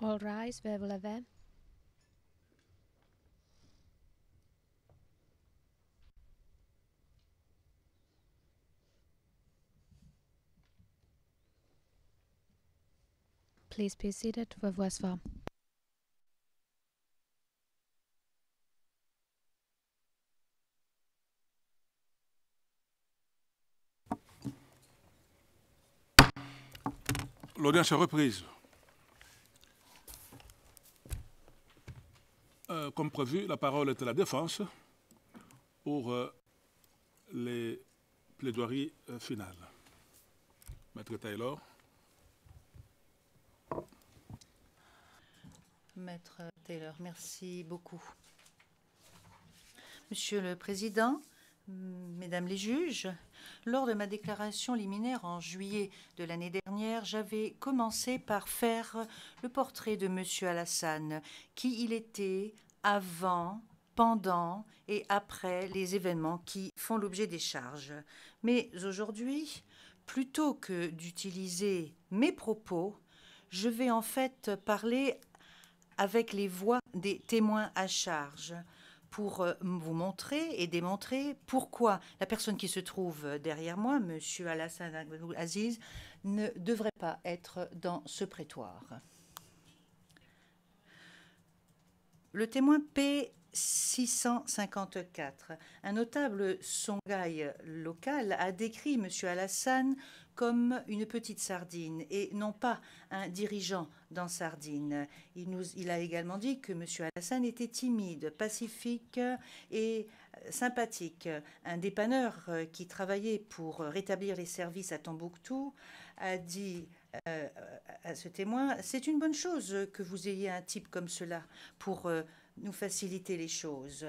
All rise, veuillez vous lever. Please be seated. Veuillez vous asseoir. L'audience est reprise. Comme prévu, la parole est à la défense pour les plaidoiries finales. Maître Taylor. Maître Taylor, merci beaucoup. Monsieur le Président, Mesdames les juges, lors de ma déclaration liminaire en juillet de l'année dernière, j'avais commencé par faire le portrait de Monsieur Alassane, qui il était avant, pendant et après les événements qui font l'objet des charges. Mais aujourd'hui, plutôt que d'utiliser mes propos, je vais en fait parler avec les voix des témoins à charge pour vous montrer et démontrer pourquoi la personne qui se trouve derrière moi, M. Alassane Aziz, ne devrait pas être dans ce prétoire. Le témoin P654, un notable Songhai local, a décrit M. Alassane comme une petite sardine et non pas un dirigeant dans Sardine. Il a également dit que M. Alassane était timide, pacifique et sympathique. Un dépanneur qui travaillait pour rétablir les services à Tombouctou a dit à ce témoin: c'est une bonne chose que vous ayez un type comme cela pour nous faciliter les choses.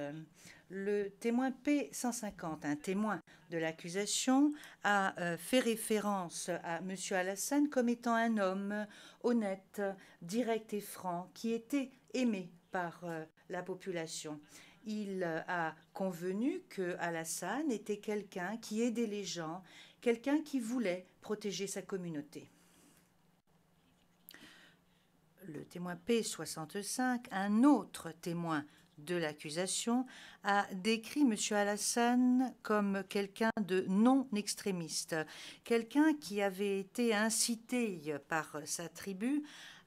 Le témoin P150, un témoin de l'accusation, a fait référence à M. Alassane comme étant un homme honnête, direct et franc, qui était aimé par la population. Il a convenu que Alassane était quelqu'un qui aidait les gens, quelqu'un qui voulait protéger sa communauté. Le témoin P65, un autre témoin de l'accusation, a décrit M. Alassane comme quelqu'un de non extrémiste, quelqu'un qui avait été incité par sa tribu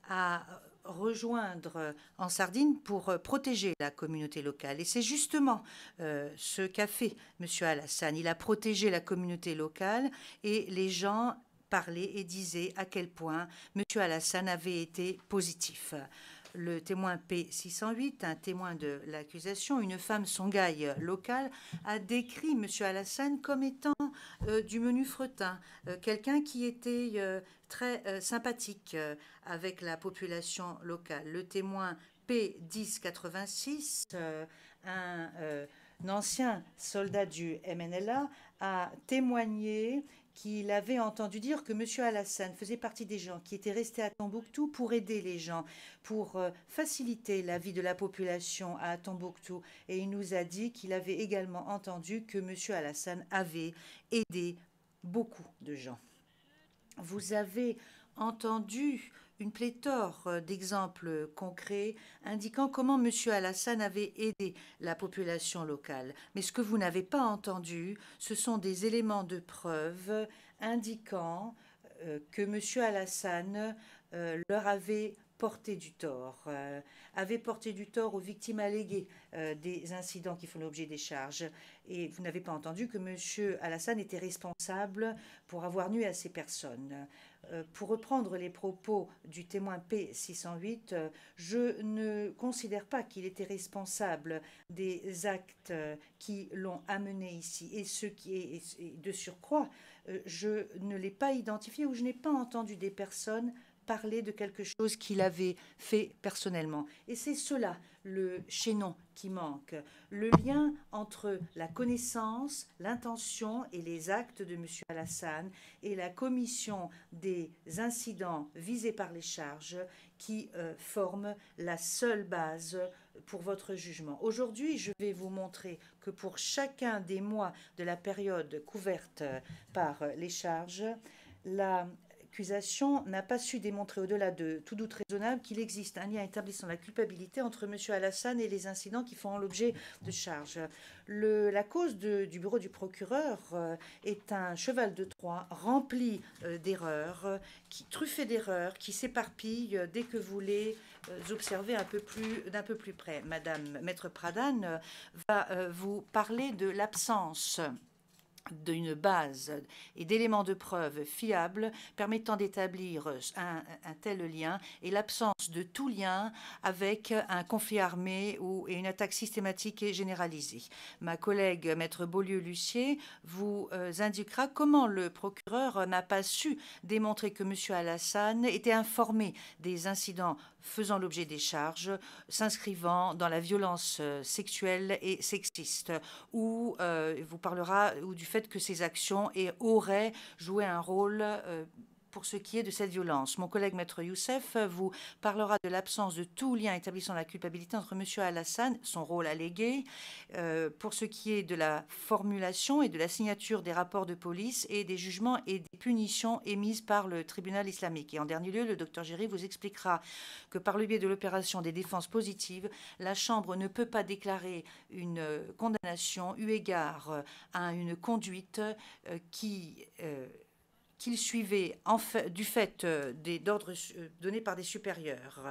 à rejoindre en Sardine pour protéger la communauté locale. Et c'est justement ce qu'a fait M. Alassane. Il a protégé la communauté locale et les gens parlait et disait à quel point M. Alassane avait été positif. Le témoin P608, un témoin de l'accusation, une femme songhai locale, a décrit M. Alassane comme étant du menu fretin, quelqu'un qui était très sympathique avec la population locale. Le témoin P1086, un ancien soldat du MNLA, a témoigné qu'il avait entendu dire que M. Alassane faisait partie des gens qui étaient restés à Tombouctou pour aider les gens, pour faciliter la vie de la population à Tombouctou. Et il nous a dit qu'il avait également entendu que M. Alassane avait aidé beaucoup de gens. Vous avez entendu une pléthore d'exemples concrets indiquant comment M. Alassane avait aidé la population locale. Mais ce que vous n'avez pas entendu, ce sont des éléments de preuve indiquant que M. Alassane leur avait porté du tort, avait porté du tort aux victimes alléguées des incidents qui font l'objet des charges. Et vous n'avez pas entendu que M. Alassane était responsable pour avoir nui à ces personnes. Pour reprendre les propos du témoin P608, je ne considère pas qu'il était responsable des actes qui l'ont amené ici. Et ce qui est de surcroît, je ne l'ai pas identifié ou je n'ai pas entendu des personnes parler de quelque chose qu'il avait fait personnellement. Et c'est cela, le chaînon qui manque, le lien entre la connaissance, l'intention et les actes de M. Alassane et la commission des incidents visés par les charges qui forment la seule base pour votre jugement. Aujourd'hui, je vais vous montrer que pour chacun des mois de la période couverte par les charges, l'accusation n'a pas su démontrer au-delà de tout doute raisonnable qu'il existe un lien établissant la culpabilité entre M. Alassane et les incidents qui font l'objet de charges. La cause du bureau du procureur est un cheval de Troie rempli d'erreurs, truffé d'erreurs, qui s'éparpille dès que vous les observez d'un peu plus près. Madame Maître Pradhan va vous parler de l'absence d'une base et d'éléments de preuve fiables permettant d'établir un tel lien et l'absence de tout lien avec un conflit armé et une attaque systématique et généralisée. Ma collègue Maître Beaulieu-Lucier vous indiquera comment le procureur n'a pas su démontrer que M. Alassane était informé des incidents faisant l'objet des charges, s'inscrivant dans la violence sexuelle et sexiste, ou vous parlera du fait que ces actions auraient joué un rôle pour ce qui est de cette violence. Mon collègue Maître Youssef vous parlera de l'absence de tout lien établissant la culpabilité entre M. Alassane, son rôle allégué, pour ce qui est de la formulation et de la signature des rapports de police et des jugements et des punitions émises par le tribunal islamique. Et en dernier lieu, le docteur Géry vous expliquera que par le biais de l'opération des défenses positives, la Chambre ne peut pas déclarer une condamnation eu égard à une conduite qu'il suivait du fait d'ordres donnés par des supérieurs.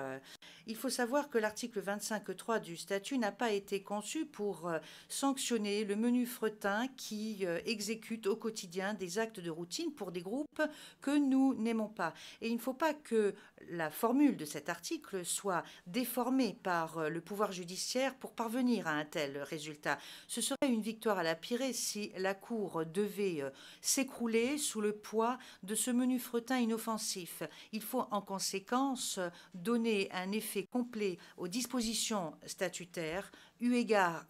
Il faut savoir que l'article 25.3 du statut n'a pas été conçu pour sanctionner le menu fretin qui exécute au quotidien des actes de routine pour des groupes que nous n'aimons pas. Et il ne faut pas que la formule de cet article soit déformée par le pouvoir judiciaire pour parvenir à un tel résultat. Ce serait une victoire à la Pirée si la Cour devait s'écrouler sous le poids de ce menu fretin inoffensif. Il faut en conséquence donner un effet complet aux dispositions statutaires eu égard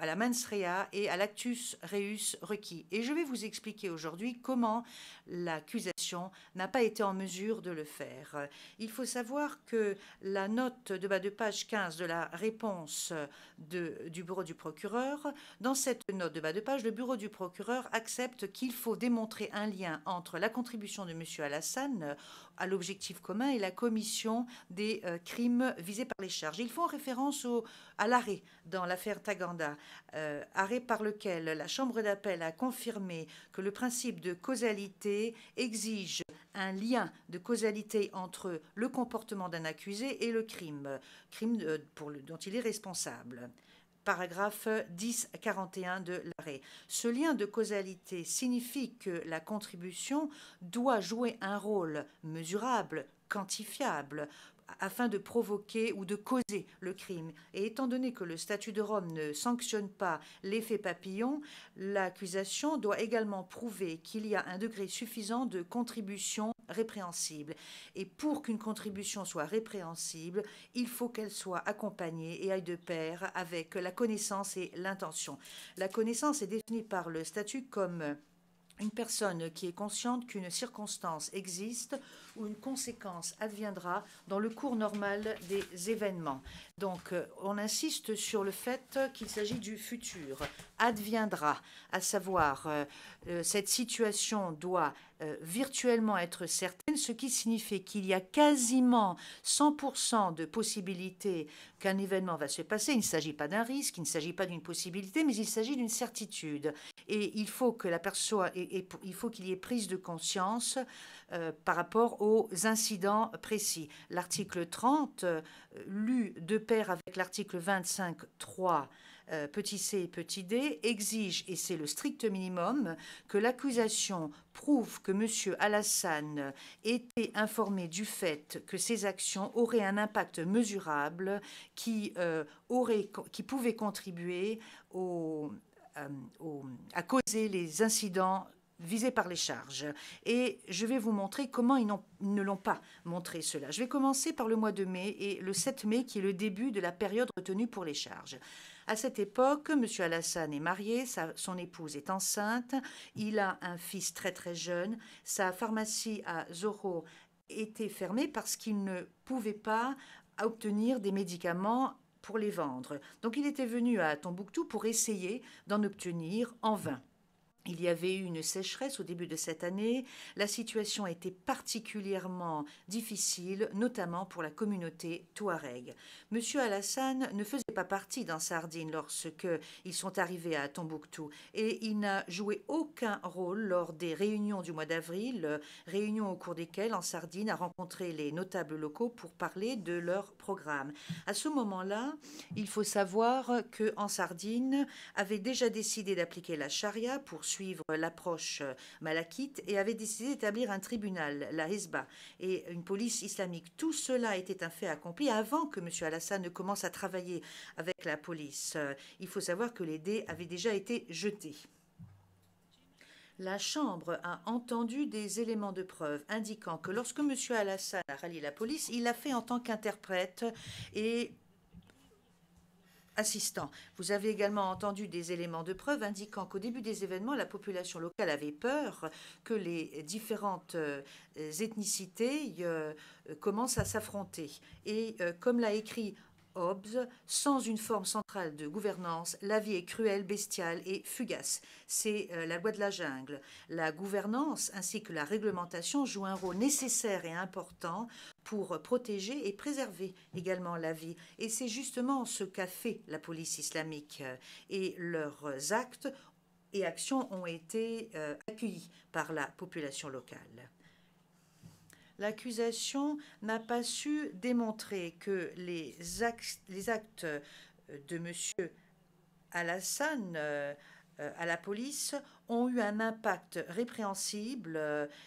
à la mens rea et à l'actus reus requis. Et je vais vous expliquer aujourd'hui comment l'accusation n'a pas été en mesure de le faire. Il faut savoir que la note de bas de page 15 de la réponse du bureau du procureur, dans cette note de bas de page, le bureau du procureur accepte qu'il faut démontrer un lien entre la contribution de M. Alassane à l'objectif commun et la commission des crimes visés par les charges. Ils font référence à l'arrêt dans l'affaire Taganda, arrêt par lequel la Chambre d'appel a confirmé que le principe de causalité exige un lien de causalité entre le comportement d'un accusé et le crime dont il est responsable. Paragraphe 1041 de l'arrêt. Ce lien de causalité signifie que la contribution doit jouer un rôle mesurable, quantifiable, afin de provoquer ou de causer le crime. Et étant donné que le statut de Rome ne sanctionne pas l'effet papillon, l'accusation doit également prouver qu'il y a un degré suffisant de contribution répréhensible. Et pour qu'une contribution soit répréhensible, il faut qu'elle soit accompagnée et aille de pair avec la connaissance et l'intention. La connaissance est définie par le statut comme une personne qui est consciente qu'une circonstance existe ou une conséquence adviendra dans le cours normal des événements. Donc, on insiste sur le fait qu'il s'agit du futur. Adviendra, à savoir, cette situation doit virtuellement être certaine, ce qui signifie qu'il y a quasiment 100% de possibilité qu'un événement va se passer. Il ne s'agit pas d'un risque, il ne s'agit pas d'une possibilité, mais il s'agit d'une certitude. Et il faut que la personne, il faut qu'il y ait prise de conscience par rapport aux incidents précis. L'article 30, lu de pair avec l'article 25.3, petit c et petit d, exige, et c'est le strict minimum, que l'accusation prouve que M. Alassane était informé du fait que ses actions auraient un impact mesurable qui pouvait contribuer à causer les incidents visés par les charges. Et je vais vous montrer comment ils ne l'ont pas montré cela. Je vais commencer par le mois de mai et le 7 mai qui est le début de la période retenue pour les charges. À cette époque, M. Alassane est marié, son épouse est enceinte, il a un fils très très jeune, sa pharmacie à Zoro était fermée parce qu'il ne pouvait pas obtenir des médicaments pour les vendre. Donc il était venu à Tombouctou pour essayer d'en obtenir en vain. Il y avait eu une sécheresse au début de cette année. La situation était particulièrement difficile, notamment pour la communauté touareg. Monsieur Alassane ne faisait pas partie d'Ansardine lorsqu'ils sont arrivés à Tombouctou et il n'a joué aucun rôle lors des réunions du mois d'avril, réunions au cours desquelles Ansardine a rencontré les notables locaux pour parler de leur programme. À ce moment-là, il faut savoir que Ansardine avait déjà décidé d'appliquer la charia pour suivre l'approche malakite et avait décidé d'établir un tribunal, la Hizba, et une police islamique. Tout cela était un fait accompli avant que M. Alassane ne commence à travailler avec la police. Il faut savoir que les dés avaient déjà été jetés. La Chambre a entendu des éléments de preuve indiquant que lorsque M. Alassane a rallié la police, il l'a fait en tant qu'interprète et assistant. Vous avez également entendu des éléments de preuve indiquant qu'au début des événements, la population locale avait peur que les différentes ethnicités commencent à s'affronter. Et comme l'a écrit Hobbes, sans une forme centrale de gouvernance, la vie est cruelle, bestiale et fugace. C'est la loi de la jungle. La gouvernance ainsi que la réglementation jouent un rôle nécessaire et important pour protéger et préserver également la vie. Et c'est justement ce qu'a fait la police islamique. Et leurs actes et actions ont été accueillis par la population locale. L'accusation n'a pas su démontrer que les actes de M. Alassane à la police ont eu un impact répréhensible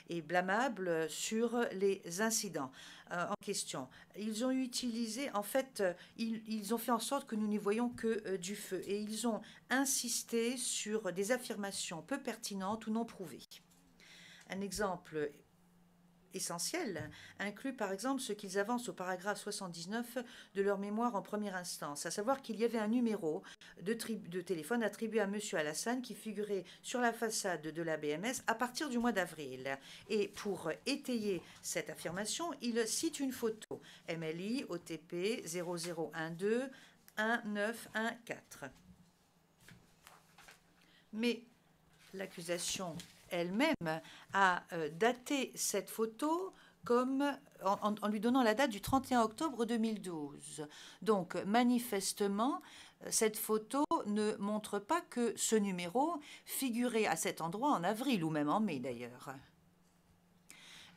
et blâmable sur les incidents en question. Ils ont utilisé, en fait, ils ont fait en sorte que nous n'y voyions que du feu et ils ont insisté sur des affirmations peu pertinentes ou non prouvées. Un exemple essentiel inclut par exemple ce qu'ils avancent au paragraphe 79 de leur mémoire en première instance, à savoir qu'il y avait un numéro de téléphone attribué à M. Alassane qui figurait sur la façade de la BMS à partir du mois d'avril. Et pour étayer cette affirmation, il cite une photo MLI OTP 0012 1914. Mais l'accusation elle-même a daté cette photo comme en lui donnant la date du 31 octobre 2012. Donc, manifestement, cette photo ne montre pas que ce numéro figurait à cet endroit en avril ou même en mai d'ailleurs.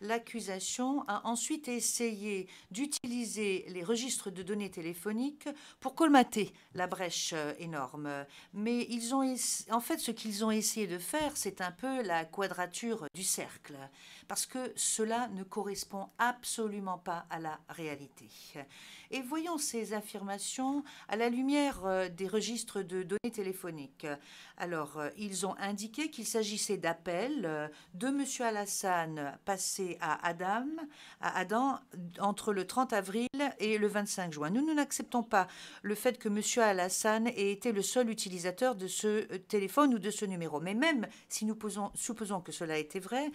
L'accusation a ensuite essayé d'utiliser les registres de données téléphoniques pour colmater la brèche énorme. Mais en fait, ce qu'ils ont essayé de faire, c'est un peu la quadrature du cercle, parce que cela ne correspond absolument pas à la réalité. Et voyons ces affirmations à la lumière des registres de données téléphoniques. Alors, ils ont indiqué qu'il s'agissait d'appels de M. Alassane passés à Adam entre le 30 avril et le 25 juin. Nous n'acceptons pas le fait que M. Alassane ait été le seul utilisateur de ce téléphone ou de ce numéro. Mais même si nous supposons que cela était vrai,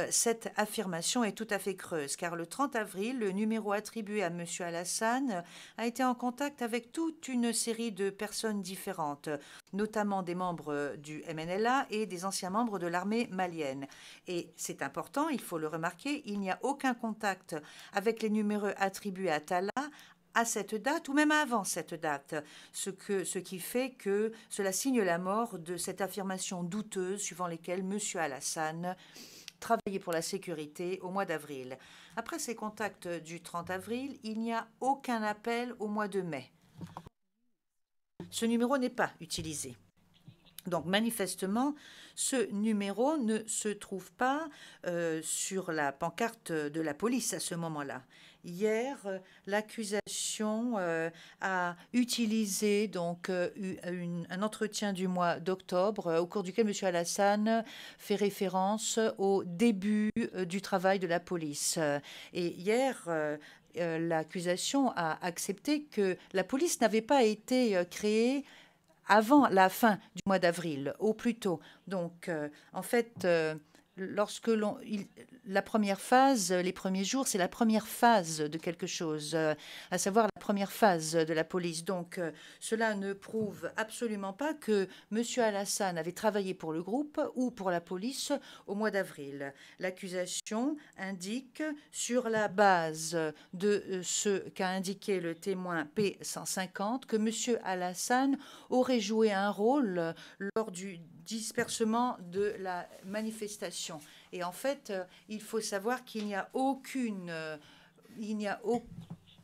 cette affirmation est tout à fait creuse, car le 30 avril, le numéro attribué à M. Alassane a été en contact avec toute une série de personnes différentes, notamment des membres du MNLA et des anciens membres de l'armée malienne. Et c'est important, il faut le remarquer, il n'y a aucun contact avec les numéros attribués à Talla à cette date ou même avant cette date, ce qui fait que cela signe la mort de cette affirmation douteuse suivant lesquelles M. Alassane travailler pour la sécurité au mois d'avril. Après ces contacts du 30 avril, il n'y a aucun appel au mois de mai. Ce numéro n'est pas utilisé. Donc manifestement, ce numéro ne se trouve pas sur la pancarte de la police à ce moment-là. Hier, l'accusation a utilisé donc un entretien du mois d'octobre au cours duquel M. Alassane fait référence au début du travail de la police. Et hier, l'accusation a accepté que la police n'avait pas été créée avant la fin du mois d'avril, au plus tôt. Donc, en fait, la première phase, les premiers jours, c'est la première phase de quelque chose, à savoir la première phase de la police. Donc, cela ne prouve absolument pas que M. Alassane avait travaillé pour le groupe ou pour la police au mois d'avril. L'accusation indique, sur la base de ce qu'a indiqué le témoin P150, que M. Alassane aurait joué un rôle lors du dispersement de la manifestation. Et en fait, il faut savoir qu'il n'y a aucun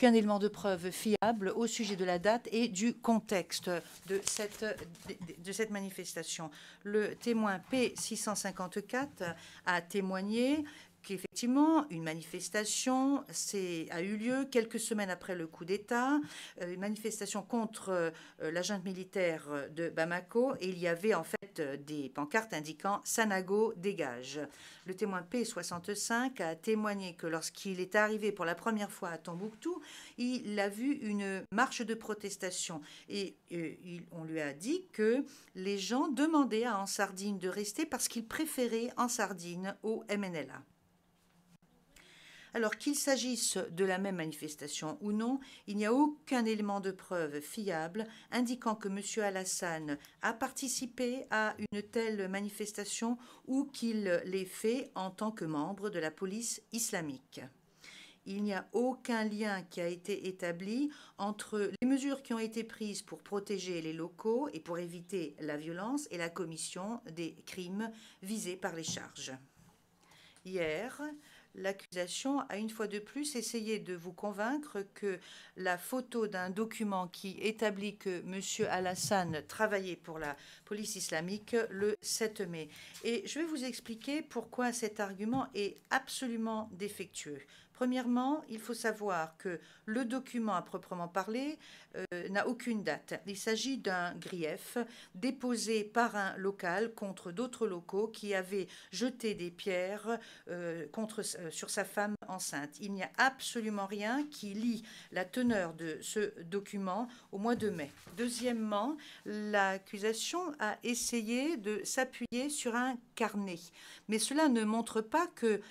élément de preuve fiable au sujet de la date et du contexte de cette manifestation. Le témoin P654 a témoigné qu'effectivement, une manifestation a eu lieu quelques semaines après le coup d'État, une manifestation contre la junte militaire de Bamako, et il y avait en fait des pancartes indiquant « Sanogo dégage ». Le témoin P65 a témoigné que lorsqu'il est arrivé pour la première fois à Tombouctou, il a vu une marche de protestation et on lui a dit que les gens demandaient à Ansardine de rester parce qu'ils préféraient Ansardine au MNLA. Alors qu'il s'agisse de la même manifestation ou non, il n'y a aucun élément de preuve fiable indiquant que M. Alassane a participé à une telle manifestation ou qu'il l'ait fait en tant que membre de la police islamique. Il n'y a aucun lien qui a été établi entre les mesures qui ont été prises pour protéger les locaux et pour éviter la violence et la commission des crimes visés par les charges. Hier, l'accusation a une fois de plus essayé de vous convaincre que la photo d'un document qui établit que M. Alassane travaillait pour la police islamique le 7 mai. Et je vais vous expliquer pourquoi cet argument est absolument défectueux. Premièrement, il faut savoir que le document à proprement parler n'a aucune date. Il s'agit d'un grief déposé par un local contre d'autres locaux qui avaient jeté des pierres sur sa femme enceinte. Il n'y a absolument rien qui lie la teneur de ce document au mois de mai. Deuxièmement, l'accusation a essayé de s'appuyer sur un carnet, mais cela ne montre pas que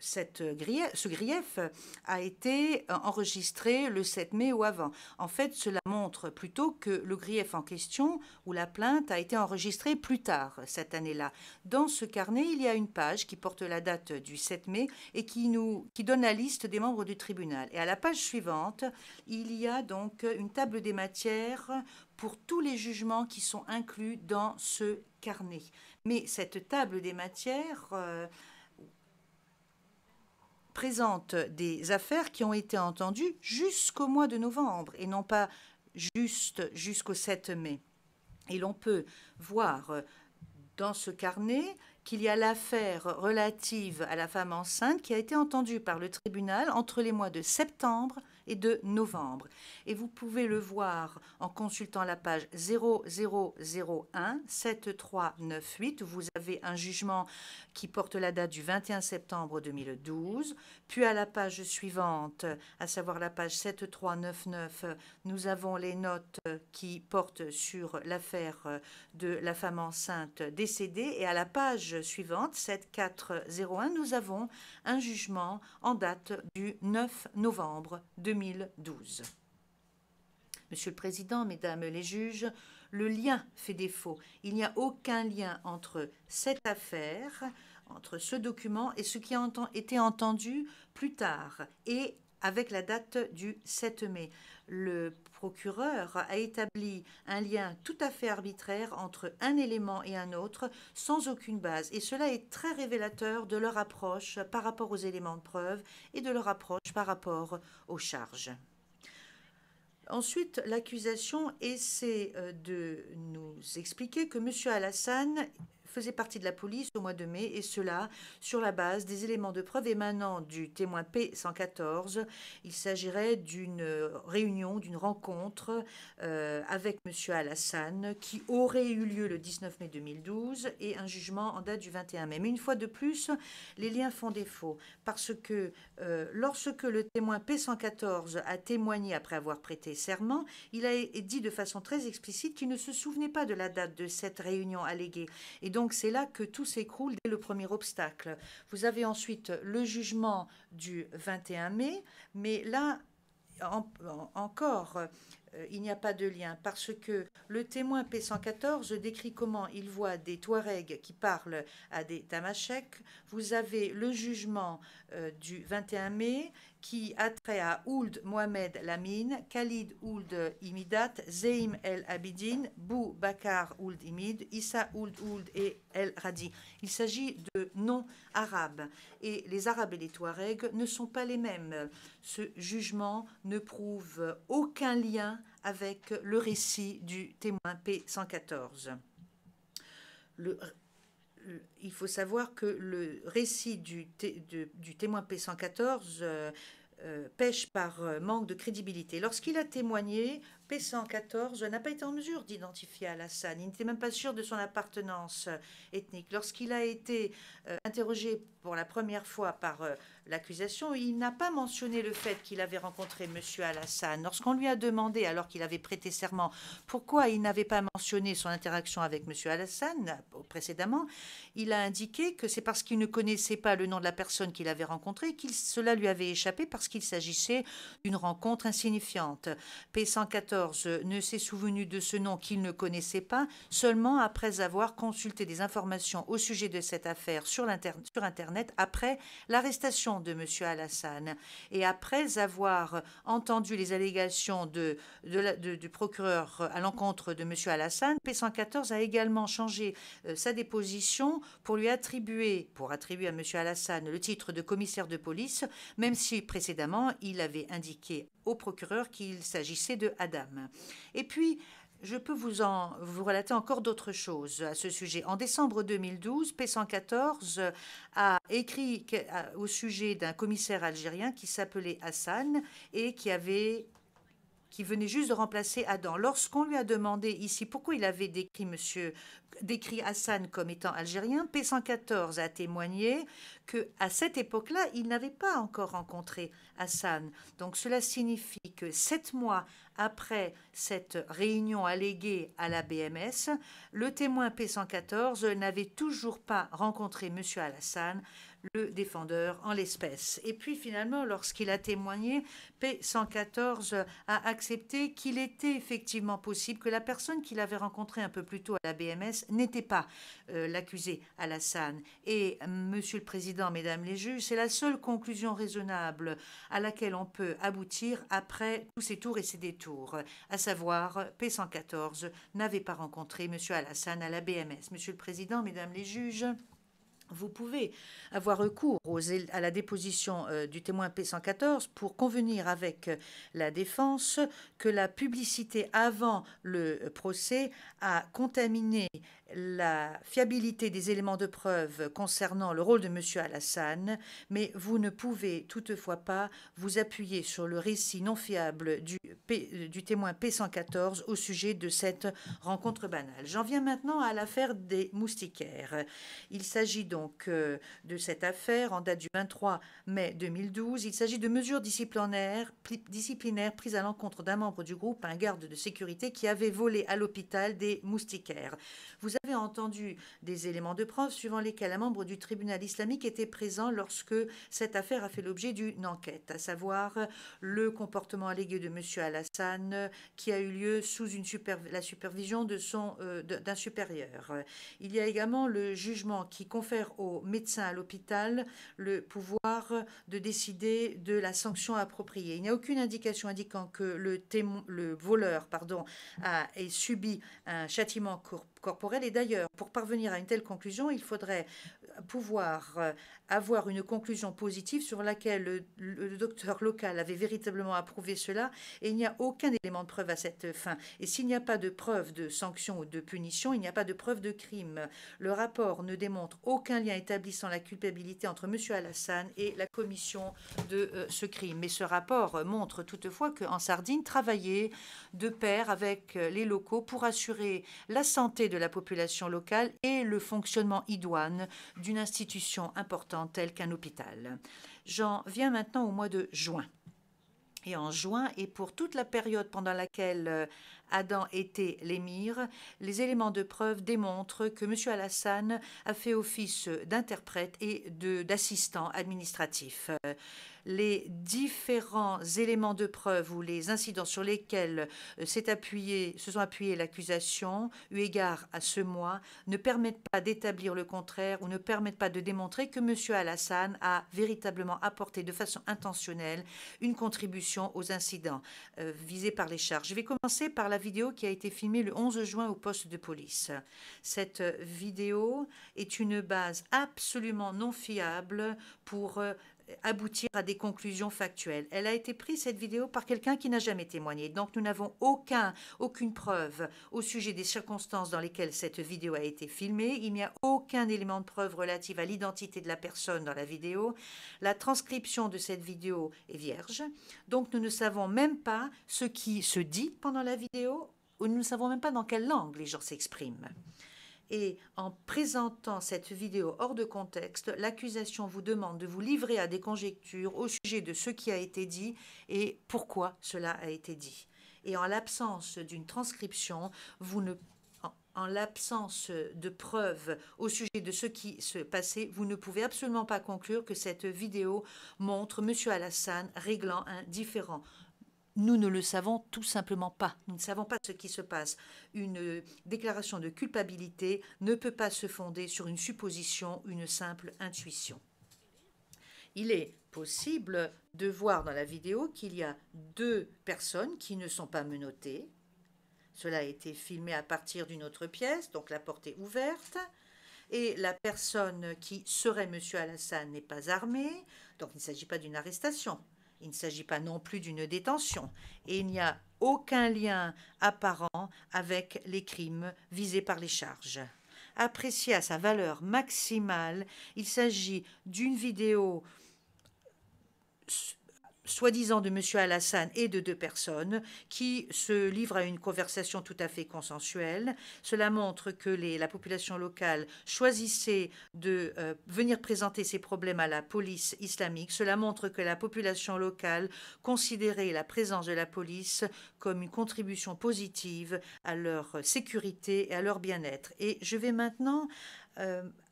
ce grief a été enregistré le 7 mai ou avant. En fait, cela montre plutôt que le grief en question ou la plainte a été enregistrée plus tard cette année-là. Dans ce carnet, il y a une page qui porte la date du 7 mai et qui donne la liste des membres du tribunal. Et à la page suivante, il y a donc une table des matières pour tous les jugements qui sont inclus dans ce carnet. Mais cette table des matières présente des affaires qui ont été entendues jusqu'au mois de novembre et non pas juste jusqu'au 7 mai. Et l'on peut voir dans ce carnet qu'il y a l'affaire relative à la femme enceinte qui a été entendue par le tribunal entre les mois de septembre et de novembre. Et vous pouvez le voir en consultant la page 0001 7398. Vous avez un jugement qui porte la date du 21 septembre 2012. Puis à la page suivante, à savoir la page 7399, nous avons les notes qui portent sur l'affaire de la femme enceinte décédée. Et à la page suivante, 7401, nous avons un jugement en date du 9 novembre 2012. Monsieur le Président, Mesdames les juges, le lien fait défaut. Il n'y a aucun lien entre cette affaire, entre ce document et ce qui a été entendu plus tard et avec la date du 7 mai. Le procureur a établi un lien tout à fait arbitraire entre un élément et un autre sans aucune base. Et cela est très révélateur de leur approche par rapport aux éléments de preuve et de leur approche par rapport aux charges. Ensuite, l'accusation essaie de nous expliquer que M. Alassane faisait partie de la police au mois de mai, et cela sur la base des éléments de preuve émanant du témoin P114. Il s'agirait d'une réunion, d'une rencontre avec M. Alassane qui aurait eu lieu le 19 mai 2012 et un jugement en date du 21 mai. Mais une fois de plus, les liens font défaut parce que lorsque le témoin P114 a témoigné après avoir prêté serment, il a dit de façon très explicite qu'il ne se souvenait pas de la date de cette réunion alléguée. Et donc, donc c'est là que tout s'écroule dès le premier obstacle. Vous avez ensuite le jugement du 21 mai, mais là encore, il n'y a pas de lien parce que le témoin P114 décrit comment il voit des Touaregs qui parlent à des Tamasheks. Vous avez le jugement du 21 mai qui a trait à Ould Mohamed Lamine, Khalid Ould Imidat, Zeim El Abidine, Bou Bakar Ould Imid, Issa Ould Ould et El Radi. Il s'agit de noms arabes et les Arabes et les Touaregs ne sont pas les mêmes. Ce jugement ne prouve aucun lien avec le récit du témoin P114. Il faut savoir que le récit du témoin P114 pêche par manque de crédibilité. Lorsqu'il a témoigné, P114 n'a pas été en mesure d'identifier Al-Hassan. Il n'était même pas sûr de son appartenance ethnique. Lorsqu'il a été interrogé pour la première fois par l'accusation, il n'a pas mentionné le fait qu'il avait rencontré M. Al-Hassan. Lorsqu'on lui a demandé, alors qu'il avait prêté serment, pourquoi il n'avait pas mentionné son interaction avec M. Al-Hassan précédemment, il a indiqué que c'est parce qu'il ne connaissait pas le nom de la personne qu'il avait rencontrée, cela lui avait échappé parce qu'il s'agissait d'une rencontre insignifiante. P114 ne s'est souvenu de ce nom qu'il ne connaissait pas seulement après avoir consulté des informations au sujet de cette affaire sur Internet après l'arrestation de M. Al-Hassan et après avoir entendu les allégations du procureur à l'encontre de M. Al-Hassan. P114 a également changé sa déposition pour attribuer à M. Al-Hassan le titre de commissaire de police, même si précédemment il avait indiqué au procureur qu'il s'agissait de Adam. Et puis, je peux vous relater encore d'autres choses à ce sujet. En décembre 2012, P114 a écrit au sujet d'un commissaire algérien qui s'appelait Hassan et qui venait juste de remplacer Adam. Lorsqu'on lui a demandé ici pourquoi il avait décrit Hassan comme étant algérien, P114 a témoigné qu'à cette époque-là, il n'avait pas encore rencontré Hassan. Donc cela signifie que 7 mois après cette réunion alléguée à la BMS, le témoin P114 n'avait toujours pas rencontré M. Al-Hassan, le défendeur en l'espèce. Et puis finalement, lorsqu'il a témoigné, P114 a accepté qu'il était effectivement possible que la personne qu'il avait rencontrée un peu plus tôt à la BMS n'était pas l'accusé Al-Hassan. Et Monsieur le Président, Mesdames les juges, c'est la seule conclusion raisonnable à laquelle on peut aboutir après tous ces tours et ces détours, à savoir P114 n'avait pas rencontré M. Al-Hassan à la BMS. Monsieur le Président, Mesdames les juges, vous pouvez avoir recours à la déposition du témoin P114 pour convenir avec la défense que la publicité avant le procès a contaminé la fiabilité des éléments de preuve concernant le rôle de M. Al-Hassan, mais vous ne pouvez toutefois pas vous appuyer sur le récit non fiable du témoin P114 au sujet de cette rencontre banale. J'en viens maintenant à l'affaire des moustiquaires. Il s'agit donc de cette affaire en date du 23 mai 2012. Il s'agit de mesures disciplinaires prises à l'encontre d'un membre du groupe, un garde de sécurité qui avait volé à l'hôpital des moustiquaires. Vous avez entendu des éléments de preuve suivant lesquels un membre du tribunal islamique était présent lorsque cette affaire a fait l'objet d'une enquête, à savoir le comportement allégué de M. Al-Hassan qui a eu lieu sous la supervision d'un supérieur. Il y a également le jugement qui confère aux médecins à l'hôpital le pouvoir de décider de la sanction appropriée. Il n'y a aucune indication indiquant que le voleur ait subi un châtiment corporel. Et d'ailleurs, pour parvenir à une telle conclusion, il faudrait pouvoir avoir une conclusion positive sur laquelle le docteur local avait véritablement approuvé cela, et il n'y a aucun élément de preuve à cette fin. Et s'il n'y a pas de preuve de sanction ou de punition, il n'y a pas de preuve de crime. Le rapport ne démontre aucun lien établissant la culpabilité entre M. Al-Hassan et la commission de ce crime. Mais ce rapport montre toutefois qu'en Sardine, travailler de pair avec les locaux pour assurer la santé de la population locale et le fonctionnement idoine d'une institution importante telle qu'un hôpital. J'en viens maintenant au mois de juin. et en juin, et pour toute la période pendant laquelle Adam était l'émir, les éléments de preuve démontrent que M. Alassane a fait office d'interprète et d'assistant administratif. Les différents éléments de preuve ou les incidents sur lesquels se sont appuyées l'accusation, eu égard à ce mois, ne permettent pas d'établir le contraire ou ne permettent pas de démontrer que M. Alassane a véritablement apporté de façon intentionnelle une contribution aux incidents visés par les charges. Je vais commencer par la vidéo qui a été filmée le 11 juin au poste de police. Cette vidéo est une base absolument non fiable pour aboutir à des conclusions factuelles. Elle a été prise, cette vidéo, par quelqu'un qui n'a jamais témoigné. Donc nous n'avons aucune preuve au sujet des circonstances dans lesquelles cette vidéo a été filmée. Il n'y a aucun élément de preuve relatif à l'identité de la personne dans la vidéo. La transcription de cette vidéo est vierge. Donc nous ne savons même pas ce qui se dit pendant la vidéo, ou nous ne savons même pas dans quelle langue les gens s'expriment. Et en présentant cette vidéo hors de contexte, l'accusation vous demande de vous livrer à des conjectures au sujet de ce qui a été dit et pourquoi cela a été dit. Et en l'absence d'une transcription, en l'absence de preuves au sujet de ce qui se passait, vous ne pouvez absolument pas conclure que cette vidéo montre M. Alassane réglant un différend. Nous ne le savons tout simplement pas. Nous ne savons pas ce qui se passe. Une déclaration de culpabilité ne peut pas se fonder sur une supposition, une simple intuition. Il est possible de voir dans la vidéo qu'il y a 2 personnes qui ne sont pas menottées. Cela a été filmé à partir d'une autre pièce, donc la porte est ouverte. Et la personne qui serait M. Alassane n'est pas armée, donc il ne s'agit pas d'une arrestation. Il ne s'agit pas non plus d'une détention et il n'y a aucun lien apparent avec les crimes visés par les charges. Apprécié à sa valeur maximale, il s'agit d'une vidéo soi-disant de M. Alassane et de 2 personnes qui se livrent à une conversation tout à fait consensuelle. Cela montre que la population locale choisissait de venir présenter ses problèmes à la police islamique. Cela montre que la population locale considérait la présence de la police comme une contribution positive à leur sécurité et à leur bien-être. Et je vais maintenant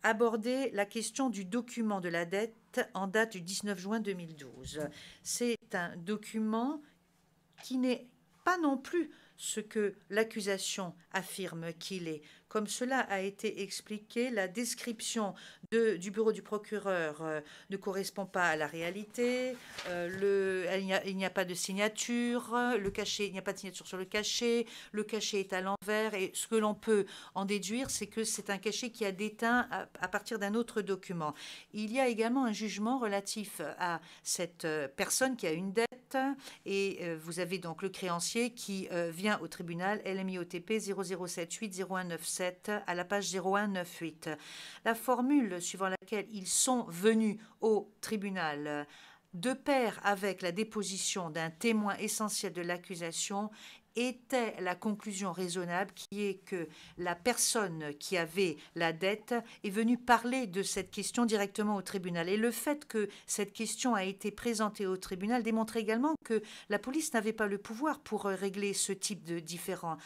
aborder la question du document de la dette en date du 19 juin 2012. C'est un document qui n'est pas non plus ce que l'accusation affirme qu'il est. Comme cela a été expliqué, la description du bureau du procureur ne correspond pas à la réalité. Il n'y a pas de signature, il n'y a pas de signature sur le cachet est à l'envers. Et ce que l'on peut en déduire, c'est que c'est un cachet qui a déteint à partir d'un autre document. Il y a également un jugement relatif à cette personne qui a une dette. Et vous avez donc le créancier qui vient au tribunal LMIOTP 0078 0197 à la page 0198. La formule suivant laquelle ils sont venus au tribunal de pair avec la déposition d'un témoin essentiel de l'accusation était la conclusion raisonnable qui est que la personne qui avait la dette est venue parler de cette question directement au tribunal. Et le fait que cette question a été présentée au tribunal démontre également que la police n'avait pas le pouvoir pour régler ce type de différend.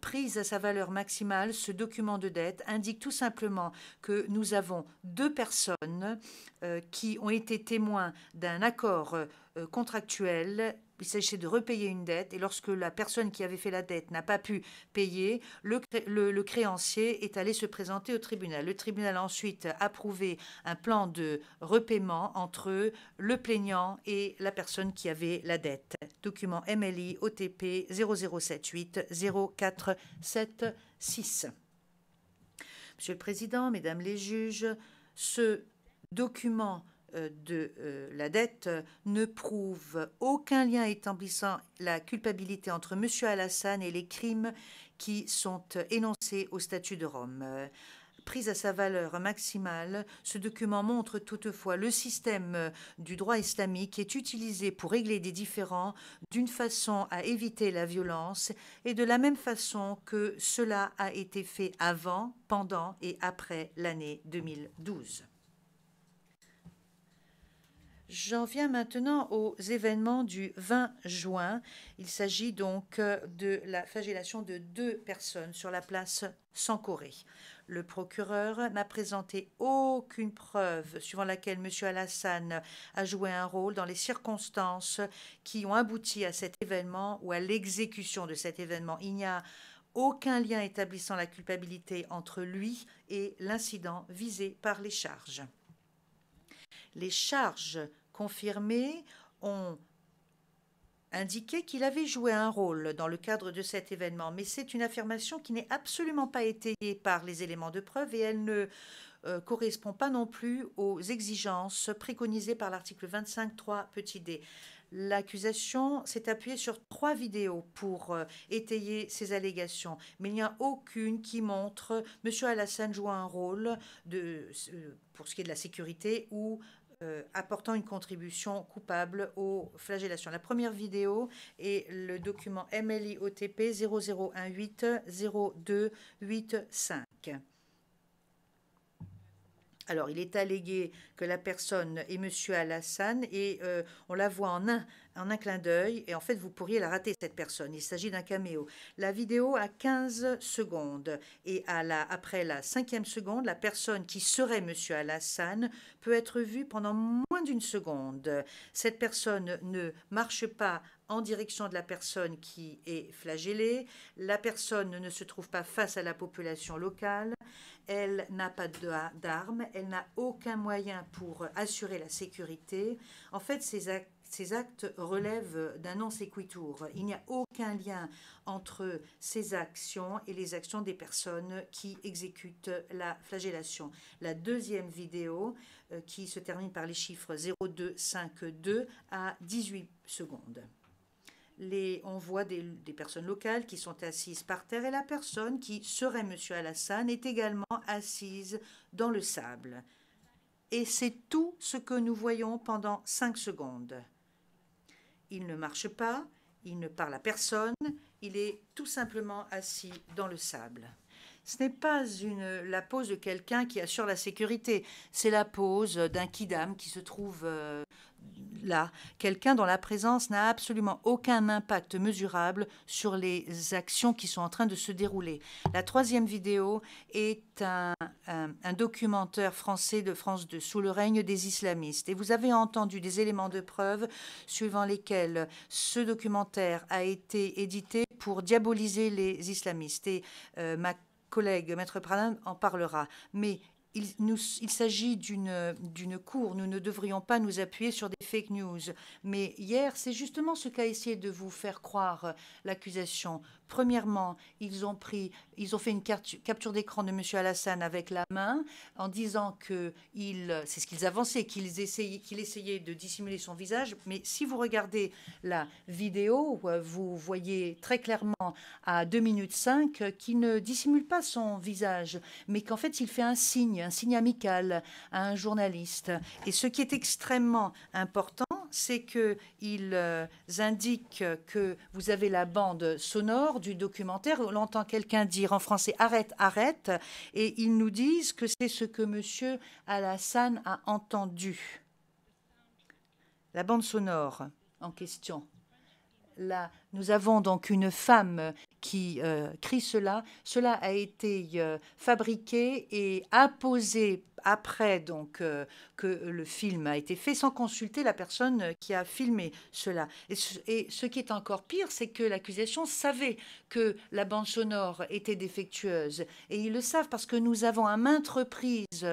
Prise à sa valeur maximale, ce document de dette indique tout simplement que nous avons 2 personnes qui ont été témoins d'un accord contractuel. Il s'agissait de repayer une dette et lorsque la personne qui avait fait la dette n'a pas pu payer, le créancier est allé se présenter au tribunal. Le tribunal a ensuite approuvé un plan de repaiement entre le plaignant et la personne qui avait la dette. Document MLI OTP 0078 0476. Monsieur le Président, Mesdames les juges, ce document de la dette ne prouve aucun lien établissant la culpabilité entre M. Alassane et les crimes qui sont énoncés au statut de Rome. Prise à sa valeur maximale, ce document montre toutefois le système du droit islamique qui est utilisé pour régler des différends d'une façon à éviter la violence et de la même façon que cela a été fait avant, pendant et après l'année 2012. J'en viens maintenant aux événements du 20 juin. Il s'agit donc de la flagellation de 2 personnes sur la place Sankoré. Le procureur n'a présenté aucune preuve suivant laquelle M. Alassane a joué un rôle dans les circonstances qui ont abouti à cet événement ou à l'exécution de cet événement. Il n'y a aucun lien établissant la culpabilité entre lui et l'incident visé par les charges. Les charges confirmées ont indiqué qu'il avait joué un rôle dans le cadre de cet événement, mais c'est une affirmation qui n'est absolument pas étayée par les éléments de preuve et elle ne correspond pas non plus aux exigences préconisées par l'article 25.3 petit d. L'accusation s'est appuyée sur 3 vidéos pour étayer ces allégations, mais il n'y a aucune qui montre M. Alassane jouant un rôle pour ce qui est de la sécurité ou apportant une contribution coupable aux flagellations. La première vidéo est le document MLI-OTP 0018-0285. Alors, il est allégué que la personne est M. Alassane et on la voit en un clin d'œil. Et en fait, vous pourriez la rater, cette personne. Il s'agit d'un caméo. La vidéo a 15 secondes. Et après la 5e seconde, la personne qui serait M. Alassane peut être vue pendant moins d'une seconde. Cette personne ne marche pas en direction de la personne qui est flagellée. La personne ne se trouve pas face à la population locale. Elle n'a pas d'armes. Elle n'a aucun moyen pour assurer la sécurité. En fait, ces actes relèvent d'un non sequitur. Il n'y a aucun lien entre ces actions et les actions des personnes qui exécutent la flagellation. La deuxième vidéo, qui se termine par les chiffres 0252 à 18 secondes. On voit des personnes locales qui sont assises par terre et la personne qui serait M. Alassane est également assise dans le sable. Et c'est tout ce que nous voyons pendant 5 secondes. Il ne marche pas, il ne parle à personne, il est tout simplement assis dans le sable. Ce n'est pas la pose de quelqu'un qui assure la sécurité, c'est la pose d'un kidam qui se trouve là, quelqu'un dont la présence n'a absolument aucun impact mesurable sur les actions qui sont en train de se dérouler. La troisième vidéo est un documentaire français de France 2 sous le règne des islamistes. Et vous avez entendu des éléments de preuve suivant lesquels ce documentaire a été édité pour diaboliser les islamistes. Et ma collègue Maître Pradhan en parlera. Mais il s'agit d'une cour. Nous ne devrions pas nous appuyer sur des fake news. Mais hier, c'est justement ce qu'a essayé de vous faire croire l'accusation. Premièrement, ils ont fait une capture d'écran de M. Alassane avec la main en disant que c'est ce qu'ils avançaient, qu'il essayait de dissimuler son visage. Mais si vous regardez la vidéo, vous voyez très clairement à 2 minutes 5 qu'il ne dissimule pas son visage, mais qu'en fait il fait un signe amical à un journaliste. Et ce qui est extrêmement important, c'est qu'ils indiquent que vous avez la bande sonore du documentaire. On entend quelqu'un dire en français « arrête, arrête », et ils nous disent que c'est ce que M. Alassane a entendu. La bande sonore en question. Là, nous avons donc une femme qui crie cela. Cela a été fabriqué et apposé après donc que le film a été fait sans consulter la personne qui a filmé cela. Et ce qui est encore pire, c'est que l'accusation savait que la bande sonore était défectueuse. Et ils le savent parce que nous avons à maintes reprises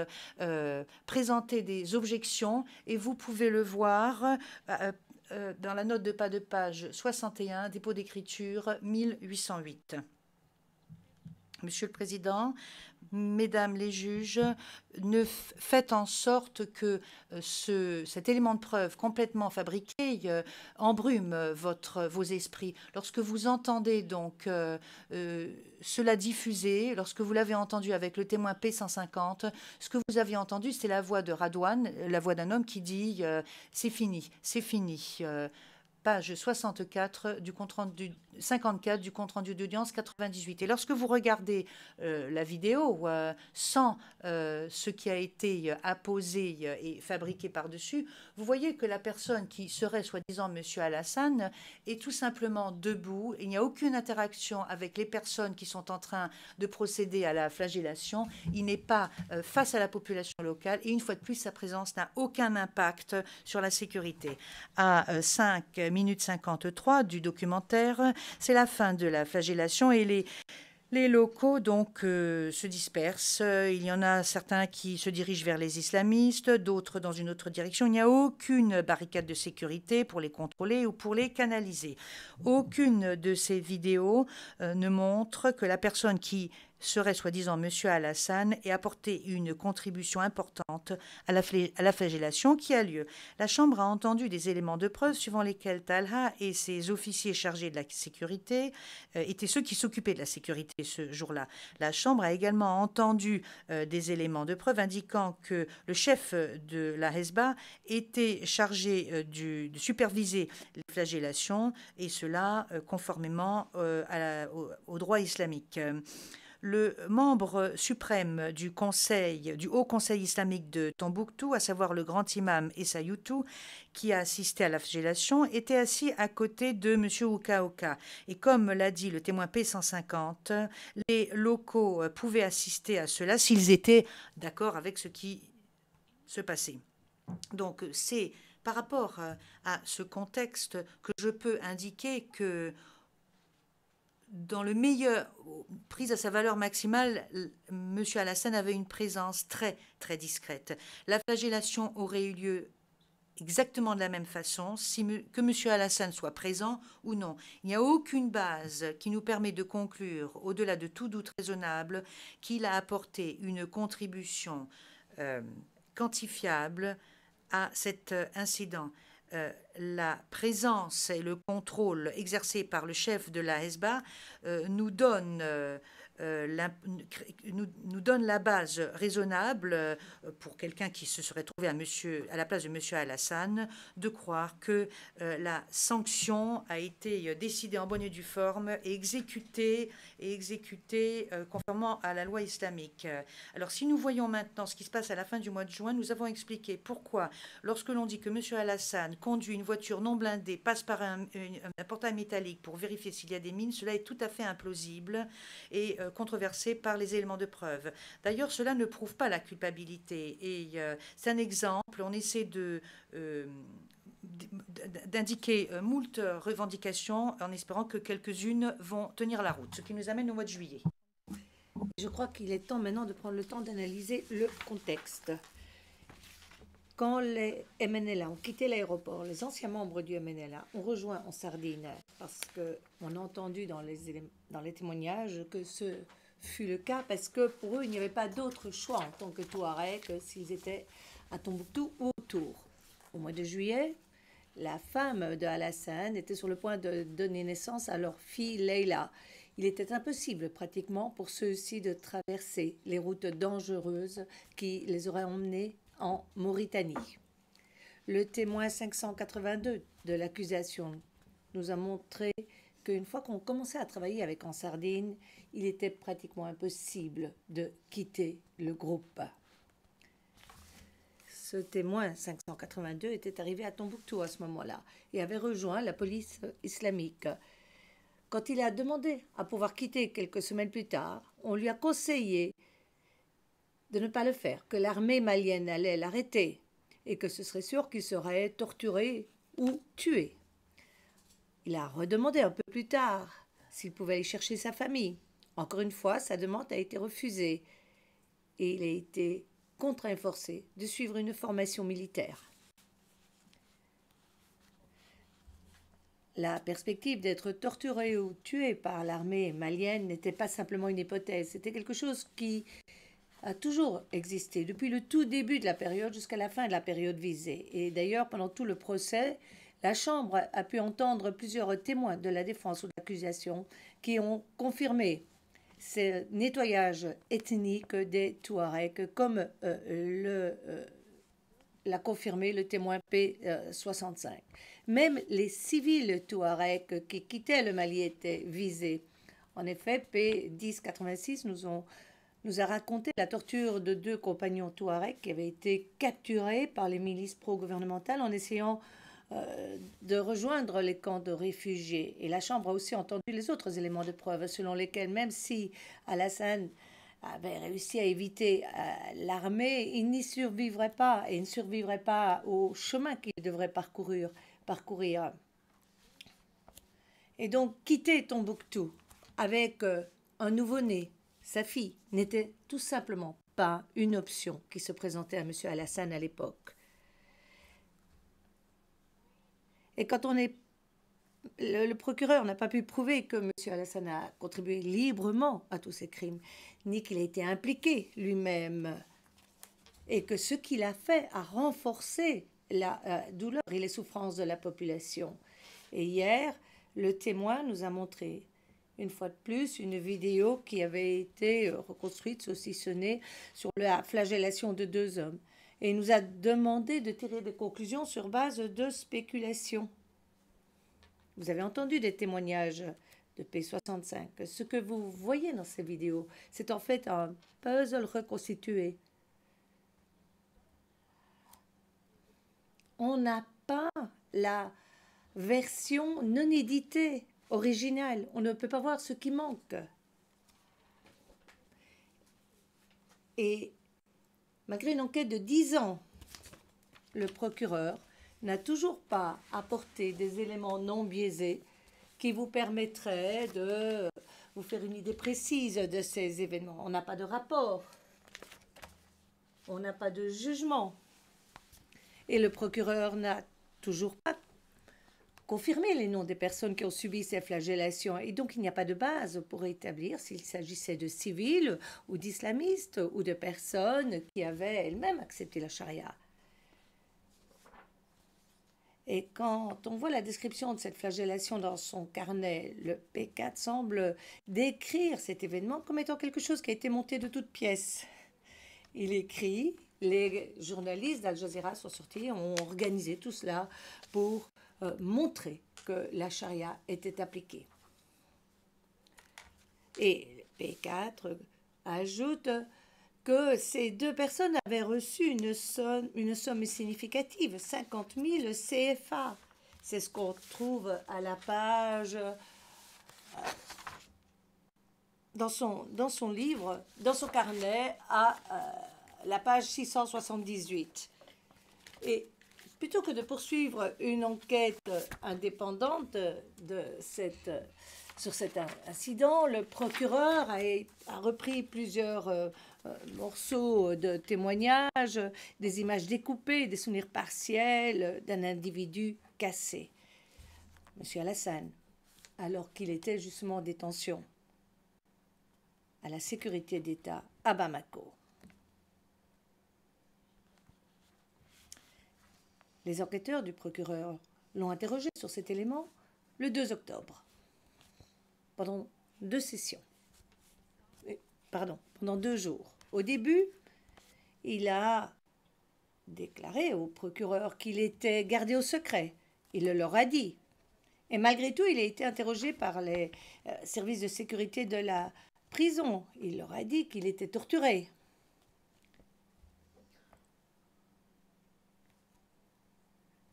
présenté des objections et vous pouvez le voir dans la note de pas de page 61, dépôt d'écriture 1808. Monsieur le Président, Mesdames les juges, faites en sorte que cet élément de preuve complètement fabriqué embrume vos esprits. Lorsque vous entendez donc cela diffusé, lorsque vous l'avez entendu avec le témoin P150, ce que vous aviez entendu, c'est la voix de Radouane, la voix d'un homme qui dit « c'est fini, c'est fini ». Page 64 du compte-rendu 54 du compte-rendu d'audience 98. Et lorsque vous regardez la vidéo sans ce qui a été apposé et fabriqué par-dessus, vous voyez que la personne qui serait soi-disant M. Alassane est tout simplement debout. Il n'y a aucune interaction avec les personnes qui sont en train de procéder à la flagellation. Il n'est pas face à la population locale et une fois de plus, sa présence n'a aucun impact sur la sécurité. À 5 minutes 53 du documentaire, c'est la fin de la flagellation et les locaux donc se dispersent. Il y en a certains qui se dirigent vers les islamistes, d'autres dans une autre direction. Il n'y a aucune barricade de sécurité pour les contrôler ou pour les canaliser. Aucune de ces vidéos ne montre que la personne qui serait soi-disant M. Alassane ait apporté une contribution importante à la flagellation qui a lieu. La Chambre a entendu des éléments de preuve suivant lesquels Talha et ses officiers chargés de la sécurité étaient ceux qui s'occupaient de la sécurité ce jour-là. La Chambre a également entendu des éléments de preuve indiquant que le chef de la Hezba était chargé de superviser les flagellations et cela conformément au droit islamique. Le membre suprême du Haut Conseil islamique de Tombouctou, à savoir le grand imam Essa Youtou, qui a assisté à la flagellation, était assis à côté de M. Oukaouka. Et comme l'a dit le témoin P150, les locaux pouvaient assister à cela s'ils étaient d'accord avec ce qui se passait. Donc c'est par rapport à ce contexte que je peux indiquer que dans le meilleur, prise à sa valeur maximale, M. Alassane avait une présence très, très discrète. La flagellation aurait eu lieu exactement de la même façon, que M. Alassane soit présent ou non. Il n'y a aucune base qui nous permet de conclure, au-delà de tout doute raisonnable, qu'il a apporté une contribution quantifiable à cet incident. La présence et le contrôle exercé par le chef de la Hezba nous donne la base raisonnable pour quelqu'un qui se serait trouvé à la place de M. Alassane de croire que la sanction a été décidée en bonne et due forme et exécutée conformément à la loi islamique. Alors si nous voyons maintenant ce qui se passe à la fin du mois de juin, nous avons expliqué pourquoi, lorsque l'on dit que M. Alassane conduit une voiture non blindée, passe par un portail métallique pour vérifier s'il y a des mines, cela est tout à fait implausible et controversé par les éléments de preuve. D'ailleurs, cela ne prouve pas la culpabilité. Et c'est un exemple. On essaie d'indiquer moult revendications en espérant que quelques-unes vont tenir la route, ce qui nous amène au mois de juillet. Je crois qu'il est temps maintenant de prendre le temps d'analyser le contexte. Quand les MNLA ont quitté l'aéroport, les anciens membres du MNLA ont rejoint en Sardine parce qu'on a entendu dans les témoignages que ce fut le cas parce que pour eux, il n'y avait pas d'autre choix en tant que Touareg s'ils étaient à Tombouctou ou autour. Au mois de juillet, la femme de Alassane était sur le point de donner naissance à leur fille Leila. Il était impossible pratiquement pour ceux-ci de traverser les routes dangereuses qui les auraient emmenés en Mauritanie. Le témoin 582 de l'accusation nous a montré qu'une fois qu'on commençait à travailler avec en Sardine, il était pratiquement impossible de quitter le groupe. Ce témoin 582 était arrivé à Tombouctou à ce moment-là et avait rejoint la police islamique. Quand il a demandé à pouvoir quitter quelques semaines plus tard, on lui a conseillé de ne pas le faire, que l'armée malienne allait l'arrêter et que ce serait sûr qu'il serait torturé ou tué. Il a redemandé un peu plus tard s'il pouvait aller chercher sa famille. Encore une fois, sa demande a été refusée et il a été contraint et forcé de suivre une formation militaire. La perspective d'être torturé ou tué par l'armée malienne n'était pas simplement une hypothèse, c'était quelque chose qui a toujours existé, depuis le tout début de la période jusqu'à la fin de la période visée. Et d'ailleurs, pendant tout le procès, la Chambre a pu entendre plusieurs témoins de la défense ou de l'accusation qui ont confirmé ce nettoyage ethnique des Touaregs, comme l'a confirmé le témoin P65. Même les civils touaregs qui quittaient le Mali étaient visés. En effet, P1086 nous a raconté la torture de 2 compagnons touaregs qui avaient été capturés par les milices pro-gouvernementales en essayant de rejoindre les camps de réfugiés. Et la Chambre a aussi entendu les autres éléments de preuve selon lesquels, même si Alassane avait réussi à éviter l'armée, il n'y survivrait pas et ne survivrait pas au chemin qu'il devrait parcourir. Et donc, quitter Tombouctou avec un nouveau-né, sa fille, n'était tout simplement pas une option qui se présentait à M. Alassane à l'époque. Et quand le procureur n'a pas pu prouver que M. Alassane a contribué librement à tous ces crimes, ni qu'il a été impliqué lui-même, et que ce qu'il a fait a renforcé la douleur et les souffrances de la population. Et hier, le témoin nous a montré, une fois de plus, une vidéo qui avait été reconstruite, saucissonnée, sur la flagellation de 2 hommes. Et il nous a demandé de tirer des conclusions sur base de spéculations. Vous avez entendu des témoignages de P65. Ce que vous voyez dans ces vidéos, c'est en fait un puzzle reconstitué. On n'a pas la version non éditée, originale. On ne peut pas voir ce qui manque. Et malgré une enquête de 10 ans, le procureur n'a toujours pas apporté des éléments non biaisés qui vous permettraient de vous faire une idée précise de ces événements. On n'a pas de rapport, on n'a pas de jugement. Et le procureur n'a toujours pas confirmé les noms des personnes qui ont subi ces flagellations. Et donc, il n'y a pas de base pour établir s'il s'agissait de civils ou d'islamistes ou de personnes qui avaient elles-mêmes accepté la charia. Et quand on voit la description de cette flagellation dans son carnet, le P4 semble décrire cet événement comme étant quelque chose qui a été monté de toutes pièces. Il écrit, les journalistes d'Al Jazeera sont sortis, ont organisé tout cela pour montrer que la charia était appliquée. Et P4 ajoute que ces 2 personnes avaient reçu une somme significative, 50 000 CFA. C'est ce qu'on trouve à la page, dans son livre, dans son carnet, à la page 678. Et plutôt que de poursuivre une enquête indépendante sur cet incident, le procureur a repris plusieurs morceaux de témoignages, des images découpées, des souvenirs partiels d'un individu cassé. M. Alassane, alors qu'il était justement en détention à la sécurité d'État à Bamako. Les enquêteurs du procureur l'ont interrogé sur cet élément le 2 octobre, pendant 2 sessions. Pendant 2 jours. Au début, il a déclaré au procureur qu'il était gardé au secret. Il le leur a dit. Et malgré tout, il a été interrogé par les services de sécurité de la prison. Il leur a dit qu'il était torturé.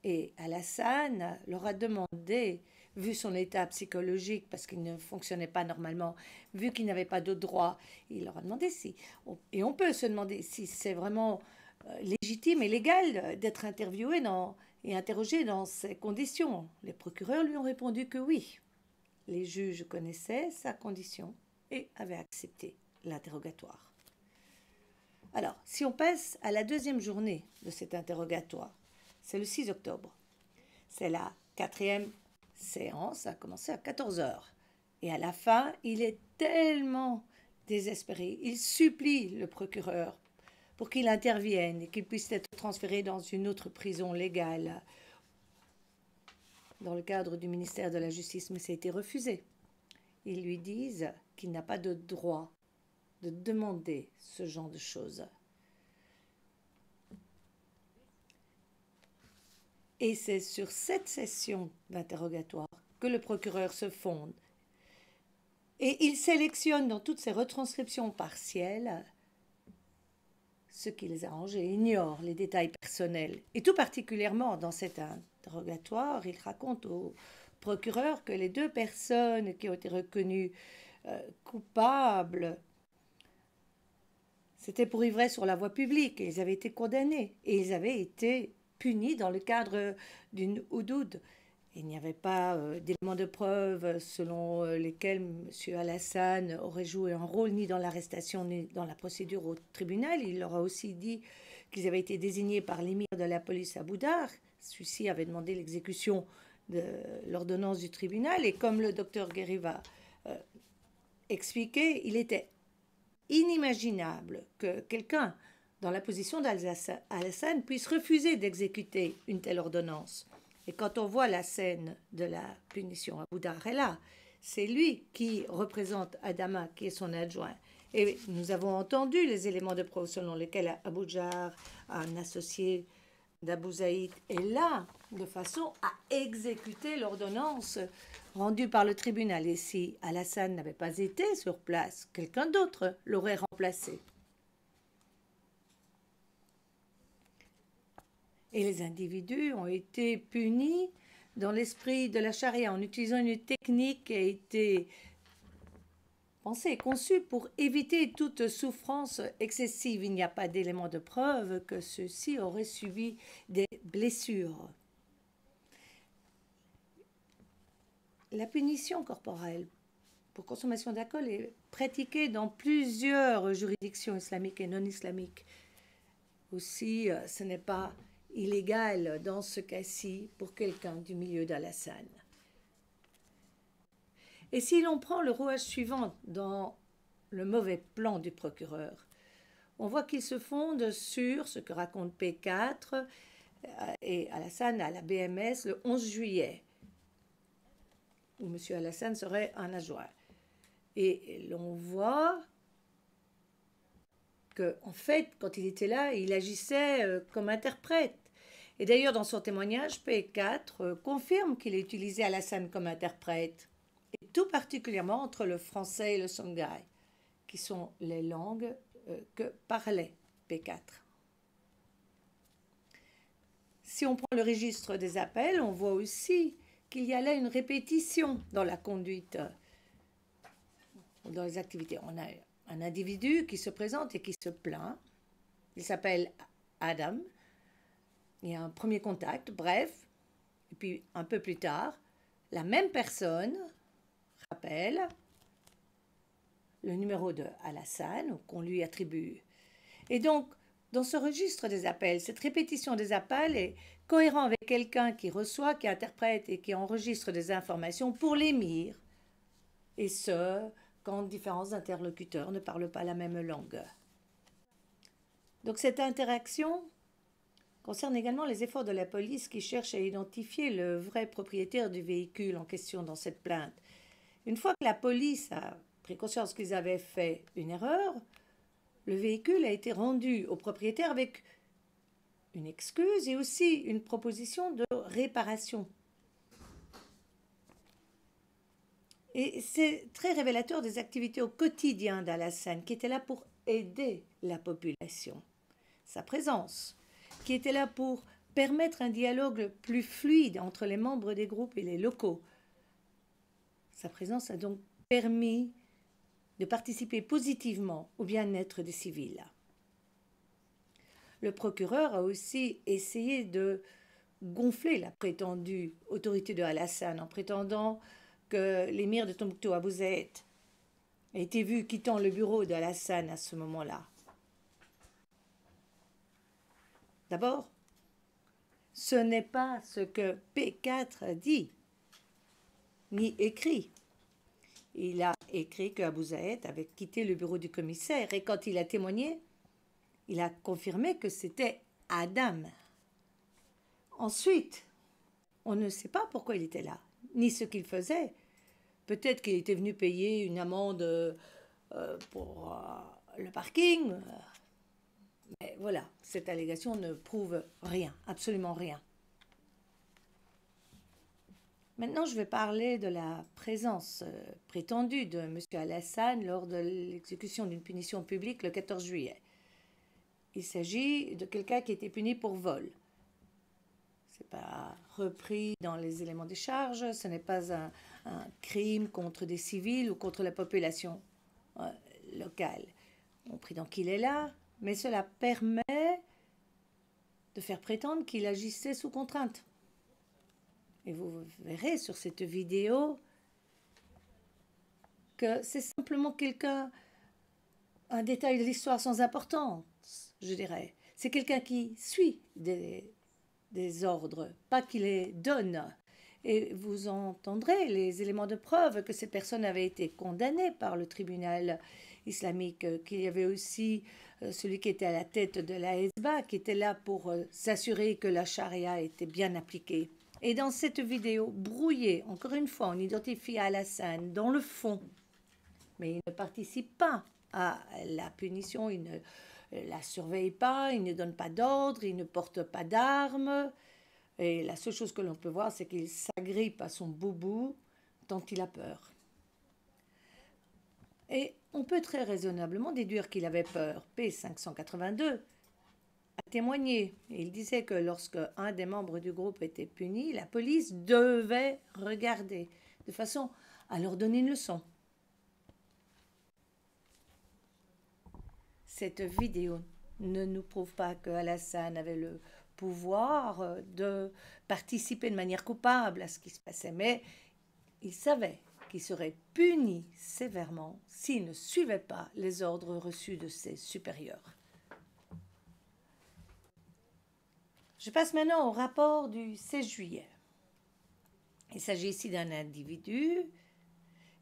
Et Alassane leur a demandé, vu son état psychologique, parce qu'il ne fonctionnait pas normalement, vu qu'il n'avait pas de droit, il leur a demandé si, et on peut se demander si c'est vraiment légitime et légal d'être interviewé et interrogé dans ces conditions. Les procureurs lui ont répondu que oui. Les juges connaissaient sa condition et avaient accepté l'interrogatoire. Alors, si on passe à la 2e journée de cet interrogatoire, c'est le 6 octobre. C'est la 4e séance, ça a commencé à 14 heures. Et à la fin, il est tellement désespéré. Il supplie le procureur pour qu'il intervienne et qu'il puisse être transféré dans une autre prison légale dans le cadre du ministère de la Justice, mais ça a été refusé. Ils lui disent qu'il n'a pas de droit de demander ce genre de choses. Et c'est sur cette session d'interrogatoire que le procureur se fonde. Et il sélectionne dans toutes ses retranscriptions partielles ce qui les arrange et ignore les détails personnels. Et tout particulièrement dans cet interrogatoire, il raconte au procureur que les 2 personnes qui ont été reconnues coupables, c'était pour ivresse sur la voie publique, et ils avaient été condamnés, et ils avaient été punis dans le cadre d'une houdoud. Il n'y avait pas d'éléments de preuve selon lesquels M. Alassane aurait joué un rôle ni dans l'arrestation ni dans la procédure au tribunal. Il leur a aussi dit qu'ils avaient été désignés par l'émir de la police à Boudar. Celui-ci avait demandé l'exécution de l'ordonnance du tribunal. Et comme le docteur Guéry va expliquer, il était inimaginable que quelqu'un dans la position d'Alassane puisse refuser d'exécuter une telle ordonnance. Et quand on voit la scène de la punition à Boudar, là, c'est lui qui représente Adama, qui est son adjoint. Et nous avons entendu les éléments de preuve selon lesquels Abou Jar, un associé d'Abou Zaïd, est là de façon à exécuter l'ordonnance rendue par le tribunal. Et si Alassane n'avait pas été sur place, quelqu'un d'autre l'aurait remplacé. Et les individus ont été punis dans l'esprit de la charia en utilisant une technique qui a été pensée et conçue pour éviter toute souffrance excessive. Il n'y a pas d'éléments de preuve que ceux-ci auraient subi des blessures. La punition corporelle pour consommation d'alcool est pratiquée dans plusieurs juridictions islamiques et non islamiques. Aussi, ce n'est pas illégal dans ce cas-ci pour quelqu'un du milieu d'Alassane. Et si l'on prend le rouage suivant dans le mauvais plan du procureur, on voit qu'il se fonde sur ce que raconte P4 et Alassane à la BMS le 11 juillet, où M. Alassane serait un adjoint. Et l'on voit qu'en fait, quand il était là, il agissait comme interprète. Et d'ailleurs, dans son témoignage, P4 confirme qu'il a utilisé Alassane comme interprète, et tout particulièrement entre le français et le songhai, qui sont les langues que parlait P4. Si on prend le registre des appels, on voit aussi qu'il y a là une répétition dans la conduite, dans les activités. On a un individu qui se présente et qui se plaint. Il s'appelle Adam. Il y a un premier contact, bref. Et puis, un peu plus tard, la même personne rappelle le numéro de Alassane qu'on lui attribue. Et donc, dans ce registre des appels, cette répétition des appels est cohérente avec quelqu'un qui reçoit, qui interprète et qui enregistre des informations pour l'émir. Et ce, quand différents interlocuteurs ne parlent pas la même langue. Donc cette interaction concerne également les efforts de la police qui cherche à identifier le vrai propriétaire du véhicule en question dans cette plainte. Une fois que la police a pris conscience qu'ils avaient fait une erreur, le véhicule a été rendu au propriétaire avec une excuse et aussi une proposition de réparation. Et c'est très révélateur des activités au quotidien d'Alassane, qui était là pour aider la population. Sa présence, qui était là pour permettre un dialogue plus fluide entre les membres des groupes et les locaux. Sa présence a donc permis de participer positivement au bien-être des civils. Le procureur a aussi essayé de gonfler la prétendue autorité de Alassane en prétendant que l'émir de Tombouctou, Abou Zaïd, a été vu quittant le bureau d'Alassane à ce moment-là. D'abord, ce n'est pas ce que P4 dit, ni écrit. Il a écrit que Abou Zaïd avait quitté le bureau du commissaire et quand il a témoigné, il a confirmé que c'était Adam. Ensuite, on ne sait pas pourquoi il était là, ni ce qu'il faisait. Peut-être qu'il était venu payer une amende pour le parking. Mais voilà, cette allégation ne prouve rien, absolument rien. Maintenant, je vais parler de la présence prétendue de M. Alassane lors de l'exécution d'une punition publique le 14 juillet. Il s'agit de quelqu'un qui a été puni pour vol. Ce n'est pas repris dans les éléments des charges, ce n'est pas un crime contre des civils ou contre la population locale. On prétend qu'il est là, mais cela permet de faire prétendre qu'il agissait sous contrainte. Et vous verrez sur cette vidéo que c'est simplement un détail de l'histoire sans importance, je dirais. C'est quelqu'un qui suit des ordres, pas qui les donne. Et vous entendrez les éléments de preuve que cette personne avait été condamnée par le tribunal islamique, qu'il y avait aussi celui qui était à la tête de la Hezba, qui était là pour s'assurer que la charia était bien appliquée. Et dans cette vidéo brouillée, encore une fois, on identifie Alassane dans le fond, mais il ne participe pas à la punition, il ne la surveille pas, il ne donne pas d'ordre, il ne porte pas d'armes. Et la seule chose que l'on peut voir, c'est qu'il s'agrippe à son boubou tant il a peur. Et on peut très raisonnablement déduire qu'il avait peur. P582 a témoigné. Il disait que lorsque un des membres du groupe était puni, la police devait regarder, de façon à leur donner une leçon. Cette vidéo ne nous prouve pas que Alassane avait le pouvoir de participer de manière coupable à ce qui se passait, mais il savait qu'il serait puni sévèrement s'il ne suivait pas les ordres reçus de ses supérieurs. Je passe maintenant au rapport du 16 juillet. Il s'agit ici d'un individu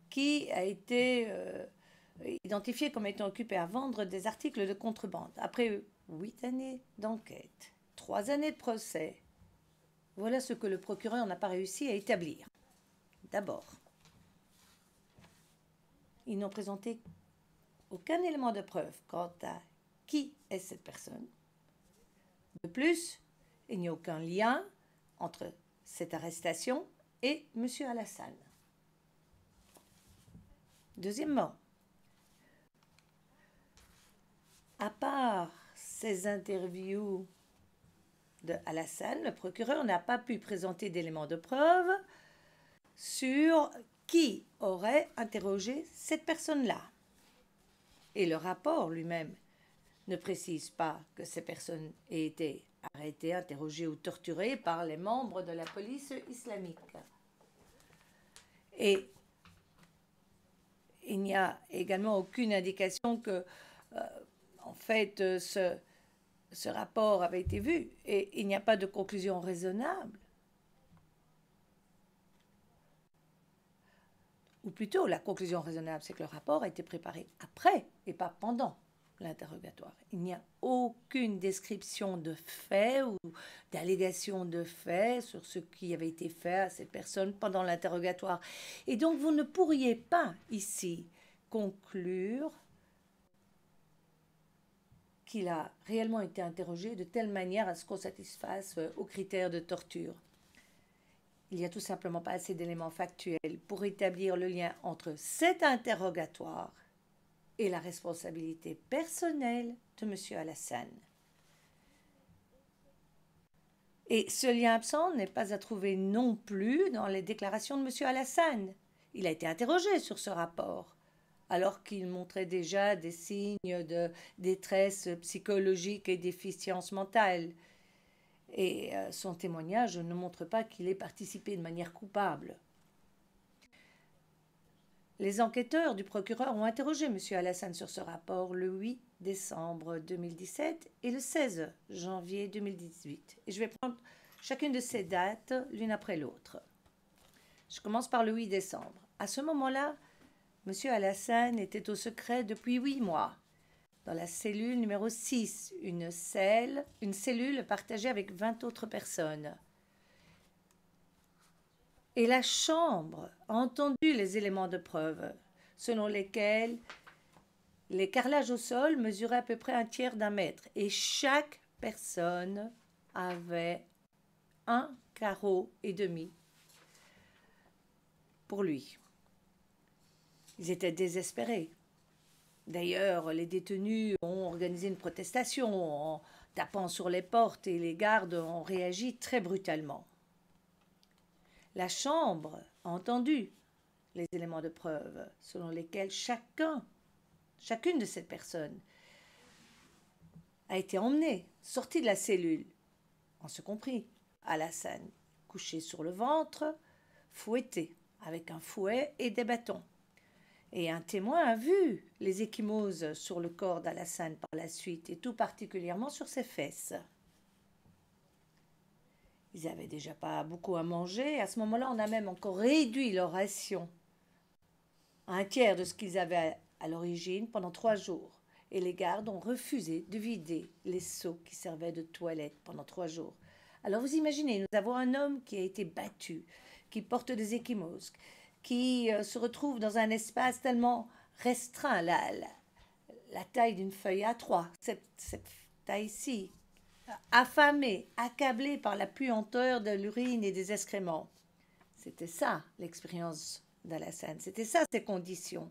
qui a été identifié comme étant occupé à vendre des articles de contrebande. Après 8 années d'enquête, 3 années de procès, voilà ce que le procureur n'a pas réussi à établir. D'abord, ils n'ont présenté aucun élément de preuve quant à qui est cette personne. De plus, il n'y a aucun lien entre cette arrestation et M. Alassane. Deuxièmement, à part ces interviews de Alassane, le procureur n'a pas pu présenter d'éléments de preuve sur qui aurait interrogé cette personne-là. Et le rapport lui-même ne précise pas que ces personnes aient été arrêtées, interrogées ou torturées par les membres de la police islamique. Et il n'y a également aucune indication que, en fait, ce rapport avait été vu et il n'y a pas de conclusion raisonnable. Ou plutôt, la conclusion raisonnable, c'est que le rapport a été préparé après et pas pendant l'interrogatoire. Il n'y a aucune description de faits ou d'allégation de faits sur ce qui avait été fait à cette personne pendant l'interrogatoire. Et donc, vous ne pourriez pas ici conclure qu'il a réellement été interrogé de telle manière à ce qu'on satisfasse aux critères de torture. Il n'y a tout simplement pas assez d'éléments factuels pour établir le lien entre cet interrogatoire et la responsabilité personnelle de M. Alassane. Et ce lien absent n'est pas à trouver non plus dans les déclarations de M. Alassane. Il a été interrogé sur ce rapport, alors qu'il montrait déjà des signes de détresse psychologique et déficience mentale. Et son témoignage ne montre pas qu'il ait participé de manière coupable. Les enquêteurs du procureur ont interrogé M. Alassane sur ce rapport le 8 décembre 2017 et le 16 janvier 2018. Et je vais prendre chacune de ces dates l'une après l'autre. Je commence par le 8 décembre. À ce moment-là, M. Alassane était au secret depuis 8 mois, dans la cellule numéro 6, une cellule partagée avec 20 autres personnes. Et la Chambre a entendu les éléments de preuve, selon lesquels les carrelages au sol mesuraient à peu près 1/3 d'un mètre, et chaque personne avait 1,5 carreau pour lui. Ils étaient désespérés. D'ailleurs, les détenus ont organisé une protestation en tapant sur les portes et les gardes ont réagi très brutalement. La Chambre a entendu les éléments de preuve selon lesquels chacune de ces personnes a été emmenée, sortie de la cellule, en ce compris Alassane, couché sur le ventre, fouetté avec un fouet et des bâtons. Et un témoin a vu les ecchymoses sur le corps d'Alassane par la suite, et tout particulièrement sur ses fesses. Ils n'avaient déjà pas beaucoup à manger. À ce moment-là, on a même encore réduit leur ration à un tiers de ce qu'ils avaient à l'origine pendant 3 jours. Et les gardes ont refusé de vider les seaux qui servaient de toilette pendant 3 jours. Alors vous imaginez, nous avons un homme qui a été battu, qui porte des ecchymoses, qui se retrouve dans un espace tellement restreint, la taille d'une feuille A3, cette taille-ci, affamé, accablé par la puanteur de l'urine et des excréments. C'était ça l'expérience d'Alassane, c'était ça ses conditions,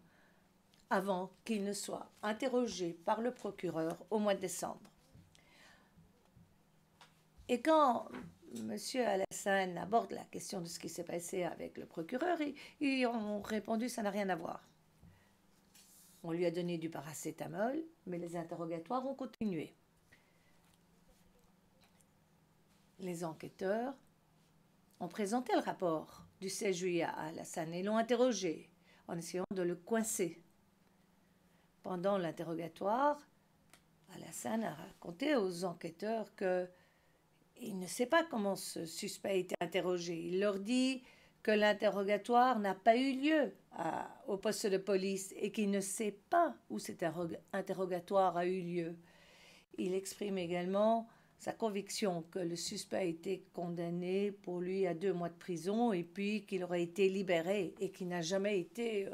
avant qu'il ne soit interrogé par le procureur au mois de décembre. Et quand M. Alassane aborde la question de ce qui s'est passé avec le procureur, ils ont répondu « ça n'a rien à voir ». On lui a donné du paracétamol, mais les interrogatoires ont continué. Les enquêteurs ont présenté le rapport du 16 juillet à Alassane et l'ont interrogé en essayant de le coincer. Pendant l'interrogatoire, Alassane a raconté aux enquêteurs qu'il ne sait pas comment ce suspect a été interrogé. Il leur dit que l'interrogatoire n'a pas eu lieu au poste de police et qu'il ne sait pas où cet interrogatoire a eu lieu. Il exprime également sa conviction que le suspect a été condamné pour lui à 2 mois de prison et puis qu'il aurait été libéré et qu'il n'a jamais été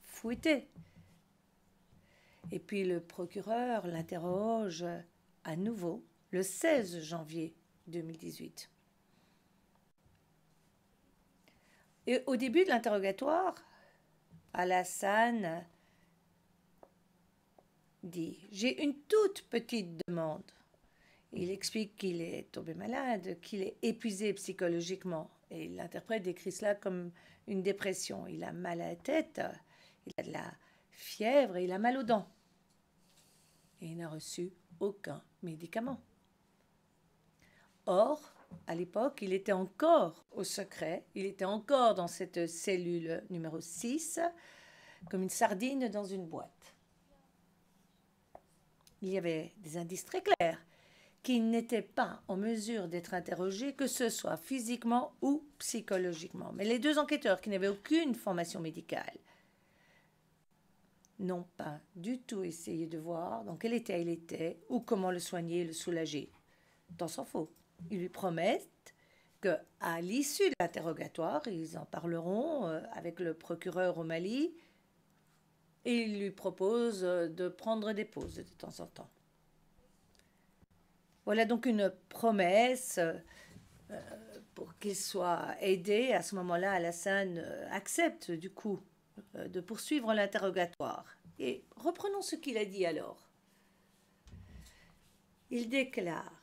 fouetté. Et puis le procureur l'interroge à nouveau le 16 janvier 2018. Et au début de l'interrogatoire, Alassane dit « J'ai une toute petite demande ». Il explique qu'il est tombé malade, qu'il est épuisé psychologiquement. Et l'interprète décrit cela comme une dépression. Il a mal à la tête, il a de la fièvre et il a mal aux dents. Et il n'a reçu aucun médicament. Or, à l'époque, il était encore au secret, il était encore dans cette cellule numéro 6, comme une sardine dans une boîte. Il y avait des indices très clairs qu'il n'était pas en mesure d'être interrogé, que ce soit physiquement ou psychologiquement. Mais les 2 enquêteurs qui n'avaient aucune formation médicale n'ont pas du tout essayé de voir dans quel état il était ou comment le soigner et le soulager. Tant s'en faut. Ils lui promettent qu'à l'issue de l'interrogatoire, ils en parleront avec le procureur au Mali et ils lui proposent de prendre des pauses de temps en temps. Voilà donc une promesse pour qu'il soit aidé. À ce moment-là, Alassane accepte du coup de poursuivre l'interrogatoire. Et reprenons ce qu'il a dit alors. Il déclare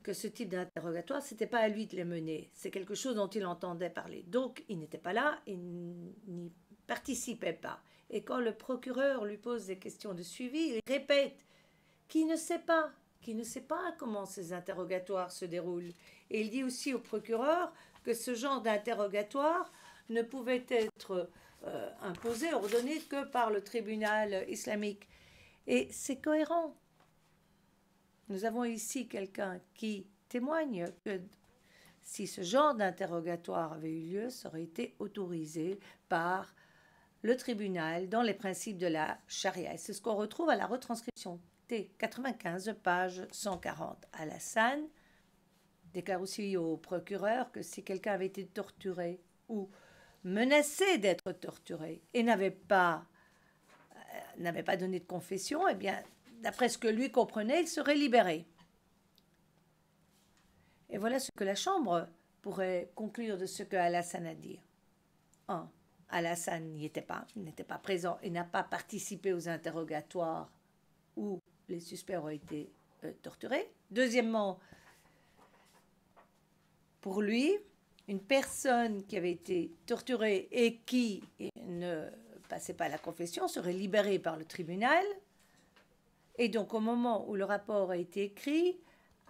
que ce type d'interrogatoire, ce n'était pas à lui de les mener. C'est quelque chose dont il entendait parler. Donc, il n'était pas là, il n'y participait pas. Et quand le procureur lui pose des questions de suivi, il répète qu'il ne sait pas comment ces interrogatoires se déroulent. Et il dit aussi au procureur que ce genre d'interrogatoire ne pouvait être imposé, ordonné que par le tribunal islamique. Et c'est cohérent. Nous avons ici quelqu'un qui témoigne que si ce genre d'interrogatoire avait eu lieu, ça aurait été autorisé par le tribunal dans les principes de la charia. Et c'est ce qu'on retrouve à la retranscription T95, page 140. Alassane déclare aussi au procureur que si quelqu'un avait été torturé ou menacé d'être torturé et n'avait pas donné de confession, eh bien, d'après ce que lui comprenait, il serait libéré. Et voilà ce que la Chambre pourrait conclure de ce que Alassane a dit? 1. Alassane n'était pas présent et n'a pas participé aux interrogatoires où les suspects ont été torturés. Deuxièmement, pour lui, une personne qui avait été torturée et qui ne passait pas la confession serait libérée par le tribunal. Et donc, au moment où le rapport a été écrit,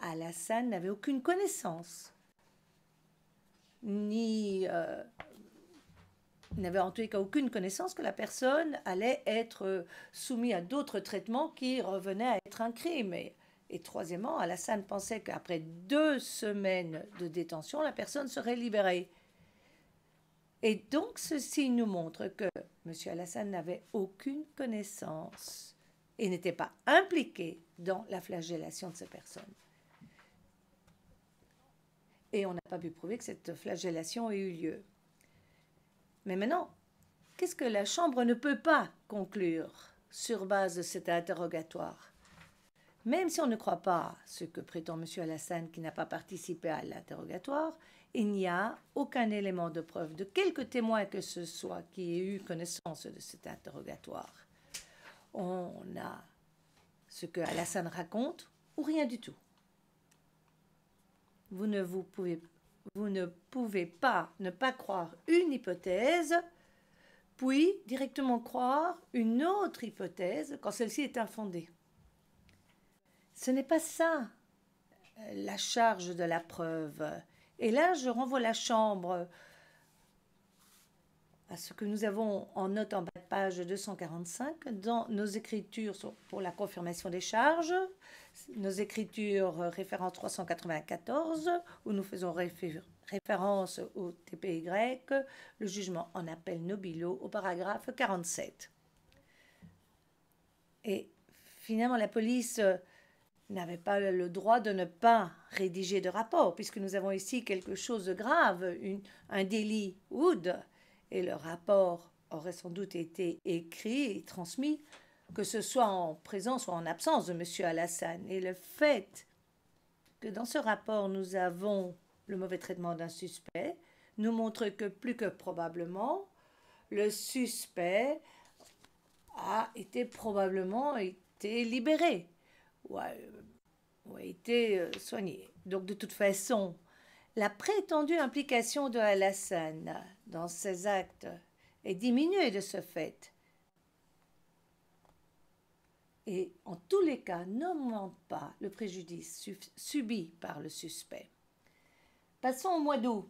Alassane n'avait aucune connaissance, n'avait en tous les cas aucune connaissance que la personne allait être soumise à d'autres traitements qui revenaient à être un crime. Et troisièmement, Alassane pensait qu'après 2 semaines de détention, la personne serait libérée. Et donc, ceci nous montre que M. Alassane n'avait aucune connaissance et n'était pas impliqué dans la flagellation de ces personnes. Et on n'a pas pu prouver que cette flagellation ait eu lieu. Mais maintenant, qu'est-ce que la Chambre ne peut pas conclure sur base de cet interrogatoire? Même si on ne croit pas ce que prétend M. Alassane qui n'a pas participé à l'interrogatoire, il n'y a aucun élément de preuve de quelque témoin que ce soit qui ait eu connaissance de cet interrogatoire. On a ce que Alassane raconte ou rien du tout. Vous ne pouvez pas ne pas croire une hypothèse, puis directement croire une autre hypothèse quand celle-ci est infondée. Ce n'est pas ça la charge de la preuve. Et là, je renvoie la Chambre à ce que nous avons en note en bas de page 245 dans nos écritures pour la confirmation des charges, nos écritures référence 394, où nous faisons référence au TPY, le jugement en appel Nobilo, au paragraphe 47. Et finalement, la police n'avait pas le droit de ne pas rédiger de rapport, puisque nous avons ici quelque chose de grave, un délit Wood, et le rapport aurait sans doute été écrit et transmis, que ce soit en présence ou en absence de M. Alassane. Et le fait que dans ce rapport, nous avons le mauvais traitement d'un suspect, nous montre que plus que probablement, le suspect a probablement été libéré ou a été soigné. Donc, de toute façon, la prétendue implication de Alassane dans ces actes est diminuée de ce fait. Et en tous les cas, n'augmente pas le préjudice subi par le suspect. Passons au mois d'août.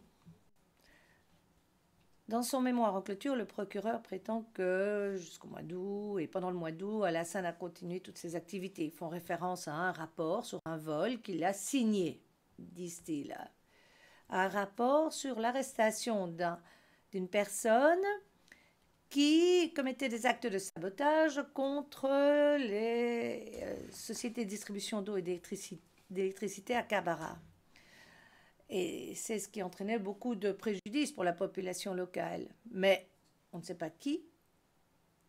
Dans son mémoire en clôture, le procureur prétend que jusqu'au mois d'août et pendant le mois d'août, Alassane a continué toutes ses activités. Ils font référence à un rapport sur un vol qu'il a signé, disent-ils. Un rapport sur l'arrestation d'une personne qui commettait des actes de sabotage contre les sociétés de distribution d'eau et d'électricité à Kabara. Et c'est ce qui entraînait beaucoup de préjudice pour la population locale. Mais on ne sait pas qui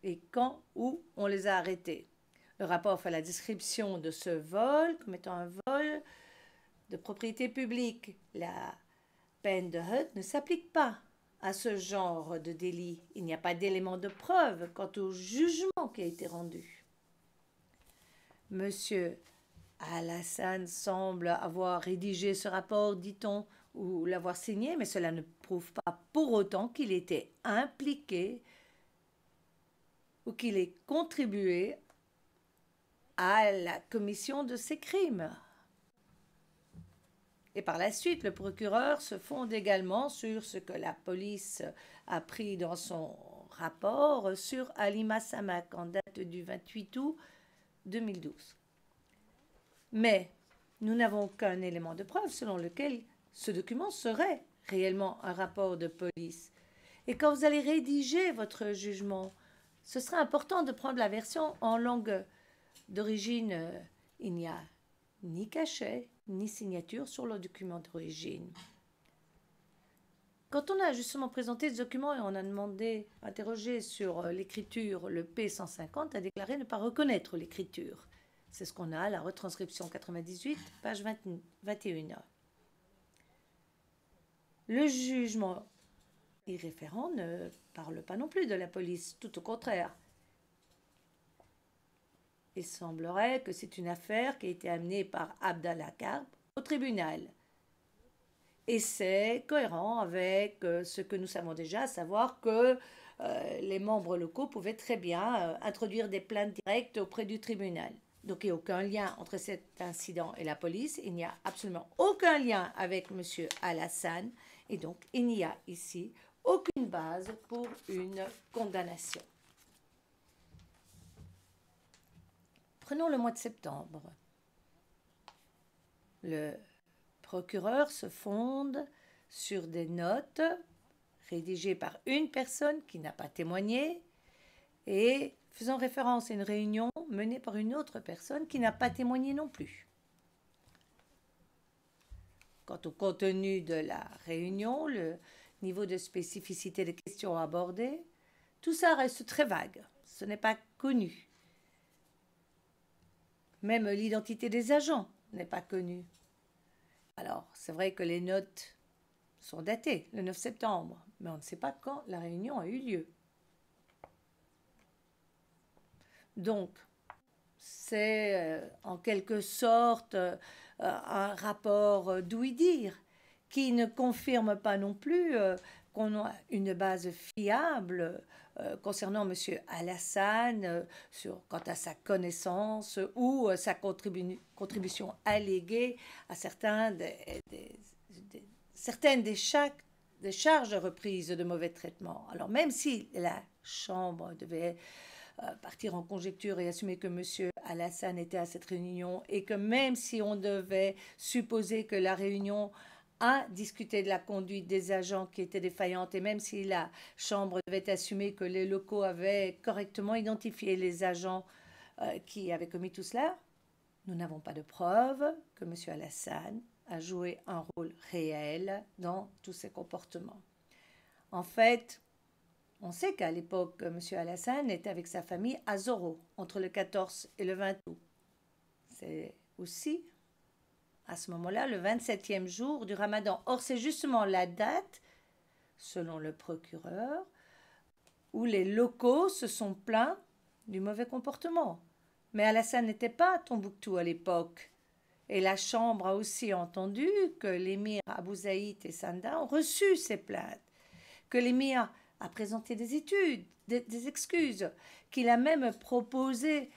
et quand, où on les a arrêtés. Le rapport fait la description de ce vol comme étant un vol de propriété publique. La peine de Hutt ne s'applique pas à ce genre de délit. Il n'y a pas d'élément de preuve quant au jugement qui a été rendu. Monsieur Alassane semble avoir rédigé ce rapport, dit-on, ou l'avoir signé, mais cela ne prouve pas pour autant qu'il était impliqué ou qu'il ait contribué à la commission de ces crimes. Et par la suite, le procureur se fonde également sur ce que la police a pris dans son rapport sur Halima Samak en date du 28 août 2012. Mais nous n'avons aucun élément de preuve selon lequel ce document serait réellement un rapport de police. Et quand vous allez rédiger votre jugement, ce sera important de prendre la version en langue d'origine. Il n'y a ni cachet, ni signature sur le document d'origine. Quand on a justement présenté ce document et on a interrogé sur l'écriture, le P150 a déclaré ne pas reconnaître l'écriture. C'est ce qu'on a à la retranscription 98, page 21. Le jugement irréférent ne parle pas non plus de la police, tout au contraire. Il semblerait que c'est une affaire qui a été amenée par Abdallah Karb au tribunal. Et c'est cohérent avec ce que nous savons déjà, à savoir que les membres locaux pouvaient très bien introduire des plaintes directes auprès du tribunal. Donc il n'y a aucun lien entre cet incident et la police. Il n'y a absolument aucun lien avec M. Al-Hassan. Et donc il n'y a ici aucune base pour une condamnation. Prenons le mois de septembre. Le procureur se fonde sur des notes rédigées par une personne qui n'a pas témoigné et faisant référence à une réunion menée par une autre personne qui n'a pas témoigné non plus. Quant au contenu de la réunion, le niveau de spécificité des questions abordées, tout ça reste très vague. Ce n'est pas connu. Même l'identité des agents n'est pas connue. Alors, c'est vrai que les notes sont datées, le 9 septembre, mais on ne sait pas quand la réunion a eu lieu. Donc, c'est en quelque sorte un rapport d'ouï-dire qui ne confirme pas non plus qu'on a une base fiable concernant M. Al-Hassan quant à sa connaissance ou sa contribution alléguée à certaines des charges reprises de mauvais traitements. Alors même si la Chambre devait partir en conjecture et assumer que M. Al-Hassan était à cette réunion et que même si on devait supposer que la réunion a discuté de la conduite des agents qui étaient défaillantes et même si la Chambre devait assumer que les locaux avaient correctement identifié les agents qui avaient commis tout cela, nous n'avons pas de preuve que M. Al-Hassan a joué un rôle réel dans tous ces comportements. En fait, on sait qu'à l'époque, M. Al-Hassan était avec sa famille à Zoro, entre le 14 et le 20 août. C'est aussi, à ce moment-là, le 27e jour du Ramadan. Or, c'est justement la date, selon le procureur, où les locaux se sont plaints du mauvais comportement. Mais Al-Hassan n'était pas à Tombouctou à l'époque. Et la Chambre a aussi entendu que l'émir Abou Zaïd et Sanda ont reçu ces plaintes, que l'émir a présenté des excuses, qu'il a même proposé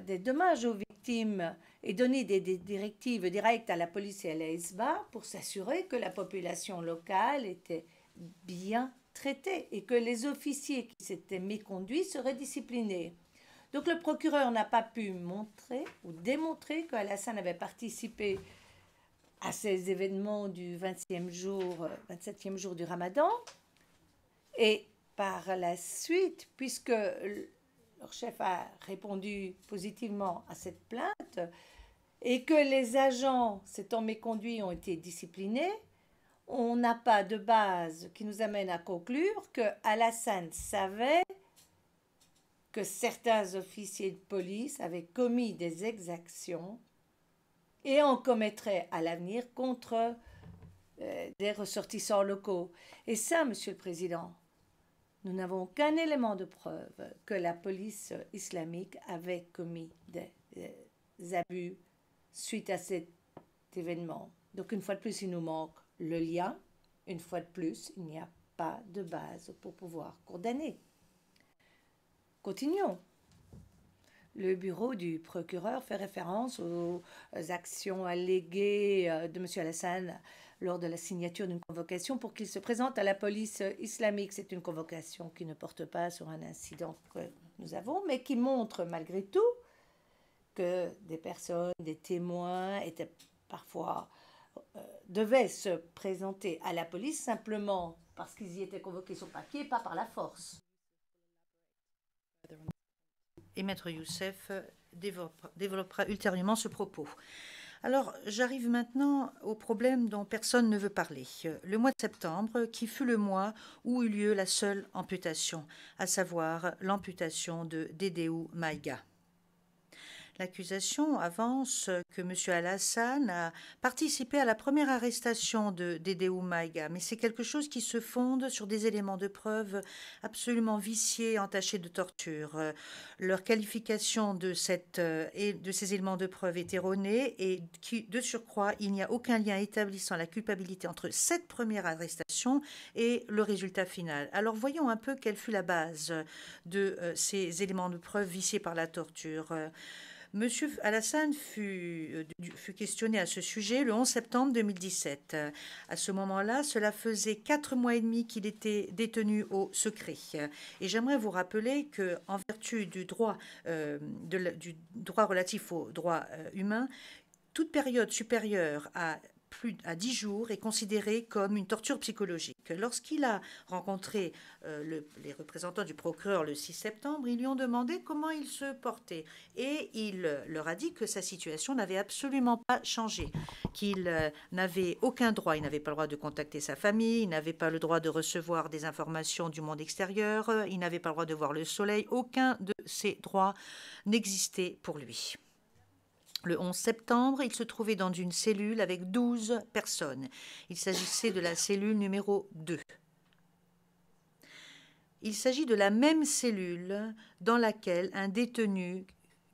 des dommages aux victimes et donné des directives directes à la police et à la SBA pour s'assurer que la population locale était bien traitée et que les officiers qui s'étaient méconduits seraient disciplinés. Donc le procureur n'a pas pu montrer ou démontrer qu'Al-Hassan avait participé à ces événements du 27e jour du Ramadan. Et par la suite, puisque leur chef a répondu positivement à cette plainte et que les agents s'étant méconduits ont été disciplinés, on n'a pas de base qui nous amène à conclure que Al-Hassan savait que certains officiers de police avaient commis des exactions et en commettraient à l'avenir contre des ressortissants locaux. Et ça, Monsieur le Président, nous n'avons aucun élément de preuve que la police islamique avait commis des abus suite à cet événement. Donc une fois de plus, il nous manque le lien. Une fois de plus, il n'y a pas de base pour pouvoir condamner. Continuons. Le bureau du procureur fait référence aux actions alléguées de M. Al-Hassan lors de la signature d'une convocation pour qu'il se présente à la police islamique. C'est une convocation qui ne porte pas sur un incident que nous avons, mais qui montre malgré tout que des personnes, des témoins étaient parfois devaient se présenter à la police simplement parce qu'ils y étaient convoqués sur papier, pas par la force. Et Maître Youssef développera ultérieurement ce propos. Alors, j'arrive maintenant au problème dont personne ne veut parler. Le mois de septembre, qui fut le mois où eut lieu la seule amputation, à savoir l'amputation de Dedeu Maïga. L'accusation avance que M. Al-Hassan a participé à la première arrestation de Dedeu Maïga, mais c'est quelque chose qui se fonde sur des éléments de preuve absolument viciés, entachés de torture. Leur qualification de ces éléments de preuve est erronée et de surcroît, il n'y a aucun lien établissant la culpabilité entre cette première arrestation et le résultat final. Alors voyons un peu quelle fut la base de ces éléments de preuve viciés par la torture. Monsieur Al-Hassan fut questionné à ce sujet le 11 septembre 2017. À ce moment-là, cela faisait 4 mois et demi qu'il était détenu au secret. Et j'aimerais vous rappeler que, en vertu du droit, du droit relatif aux droits humains, toute période supérieure à 10 jours est considérée comme une torture psychologique. Lorsqu'il a rencontré les représentants du procureur le 6 septembre, ils lui ont demandé comment il se portait. Et il leur a dit que sa situation n'avait absolument pas changé, qu'il n'avait aucun droit. Il n'avait pas le droit de contacter sa famille, il n'avait pas le droit de recevoir des informations du monde extérieur, il n'avait pas le droit de voir le soleil. Aucun de ces droits n'existait pour lui. Le 11 septembre, il se trouvait dans une cellule avec 12 personnes. Il s'agissait de la cellule numéro 2. Il s'agit de la même cellule dans laquelle un détenu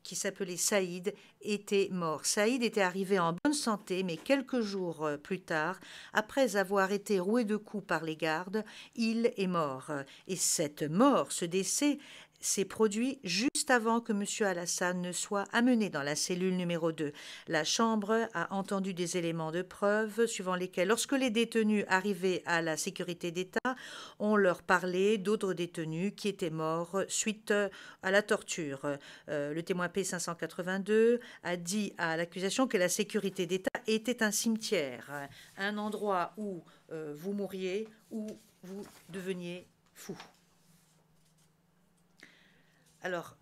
qui s'appelait Saïd était mort. Saïd était arrivé en bonne santé, mais quelques jours plus tard, après avoir été roué de coups par les gardes, il est mort. Et cette mort, ce décès, s'est produit juste avant que M. Al-Hassan ne soit amené dans la cellule numéro 2. La Chambre a entendu des éléments de preuve suivant lesquels, lorsque les détenus arrivaient à la sécurité d'État, on leur parlait d'autres détenus qui étaient morts suite à la torture. Le témoin P582 a dit à l'accusation que la sécurité d'État était un cimetière, un endroit où vous mouriez, où vous deveniez fou. Alors,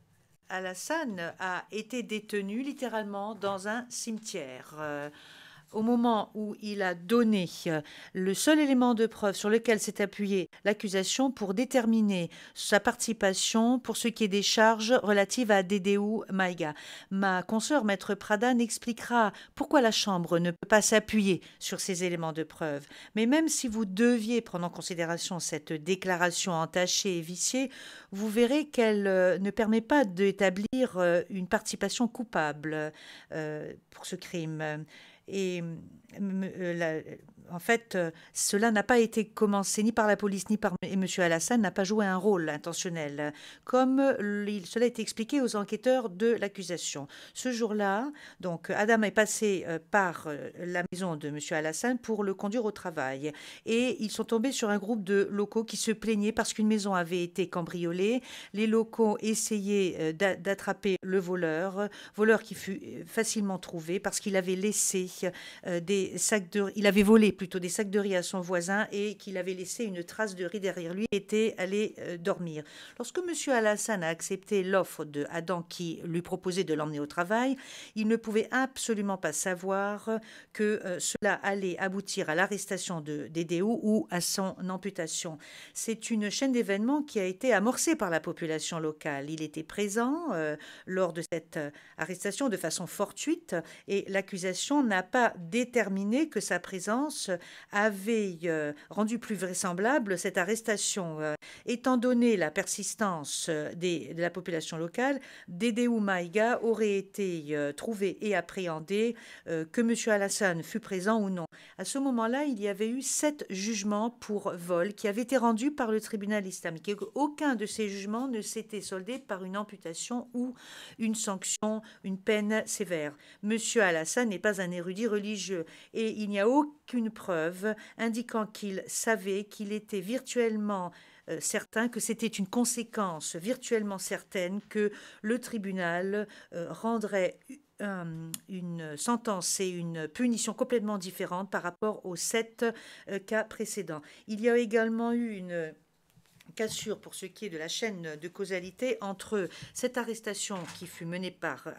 Al-Hassan a été détenu littéralement dans un cimetière. Au moment où il a donné le seul élément de preuve sur lequel s'est appuyée l'accusation pour déterminer sa participation pour ce qui est des charges relatives à Dedeu Maïga. Ma consoeur Maître Prada n'expliquera pourquoi la Chambre ne peut pas s'appuyer sur ces éléments de preuve. Mais même si vous deviez prendre en considération cette déclaration entachée et viciée, vous verrez qu'elle ne permet pas d'établir une participation coupable pour ce crime. Et en fait, cela n'a pas été commencé ni par la police ni par M. Al-Hassan n'a pas joué un rôle intentionnel, comme cela a été expliqué aux enquêteurs de l'accusation. Ce jour-là, donc, Adam est passé par la maison de M. Al-Hassan pour le conduire au travail. Et ils sont tombés sur un groupe de locaux qui se plaignaient parce qu'une maison avait été cambriolée. Les locaux essayaient d'attraper le voleur qui fut facilement trouvé parce qu'il avait laissé il avait volé plutôt des sacs de riz à son voisin et qu'il avait laissé une trace de riz derrière lui et était allé dormir. Lorsque M. Al-Hassan a accepté l'offre de Adam qui lui proposait de l'emmener au travail, il ne pouvait absolument pas savoir que cela allait aboutir à l'arrestation de Dedeu ou à son amputation. C'est une chaîne d'événements qui a été amorcée par la population locale. Il était présent lors de cette arrestation de façon fortuite et l'accusation n'a pas déterminé que sa présence avait rendu plus vraisemblable cette arrestation. Étant donné la persistance de la population locale, Dedeu Maïga aurait été trouvé et appréhendé, que M. Al-Hassan fût présent ou non. À ce moment-là, il y avait eu 7 jugements pour vol qui avaient été rendus par le tribunal islamique. Et aucun de ces jugements ne s'était soldé par une amputation ou une sanction, une peine sévère. M. Al-Hassan n'est pas un érudit religieux et il n'y a aucune preuve indiquant qu'il savait qu'il était virtuellement certain, que c'était une conséquence virtuellement certaine que le tribunal rendrait une sentence et une punition complètement différente par rapport aux 7 cas précédents. Il y a également eu qu'assure pour ce qui est de la chaîne de causalité entre cette arrestation qui fut menée par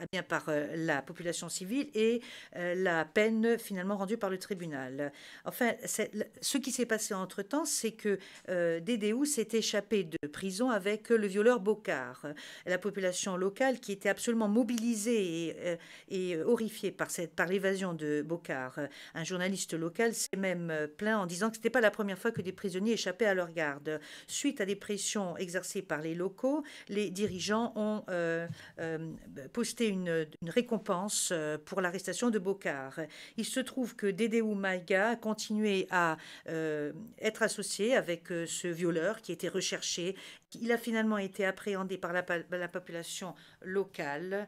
la population civile et la peine finalement rendue par le tribunal. Enfin, ce qui s'est passé entre-temps, c'est que Dédéou s'est échappé de prison avec le violeur Bocard. La population locale, qui était absolument mobilisée et horrifiée par l'évasion de Bocard, un journaliste local s'est même plaint en disant que ce n'était pas la première fois que des prisonniers échappaient à leur garde. Suite à des pressions exercées par les locaux, les dirigeants ont posté une récompense pour l'arrestation de Bocard. Il se trouve que Dédéou Maïga a continué à être associé avec ce violeur qui était recherché. Il a finalement été appréhendé par la population locale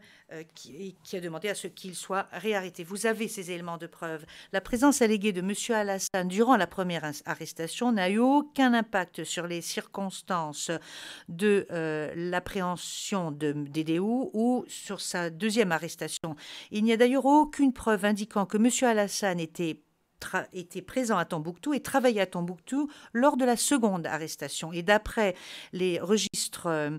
qui a demandé à ce qu'il soit réarrêté. Vous avez ces éléments de preuve. La présence alléguée de M. Alassane durant la première arrestation n'a eu aucun impact sur les circonstances de l'appréhension de Dédéou ou sur sa deuxième arrestation. Il n'y a d'ailleurs aucune preuve indiquant que M. Alassane était présent à Tombouctou et travaillait à Tombouctou lors de la seconde arrestation. Et d'après les registres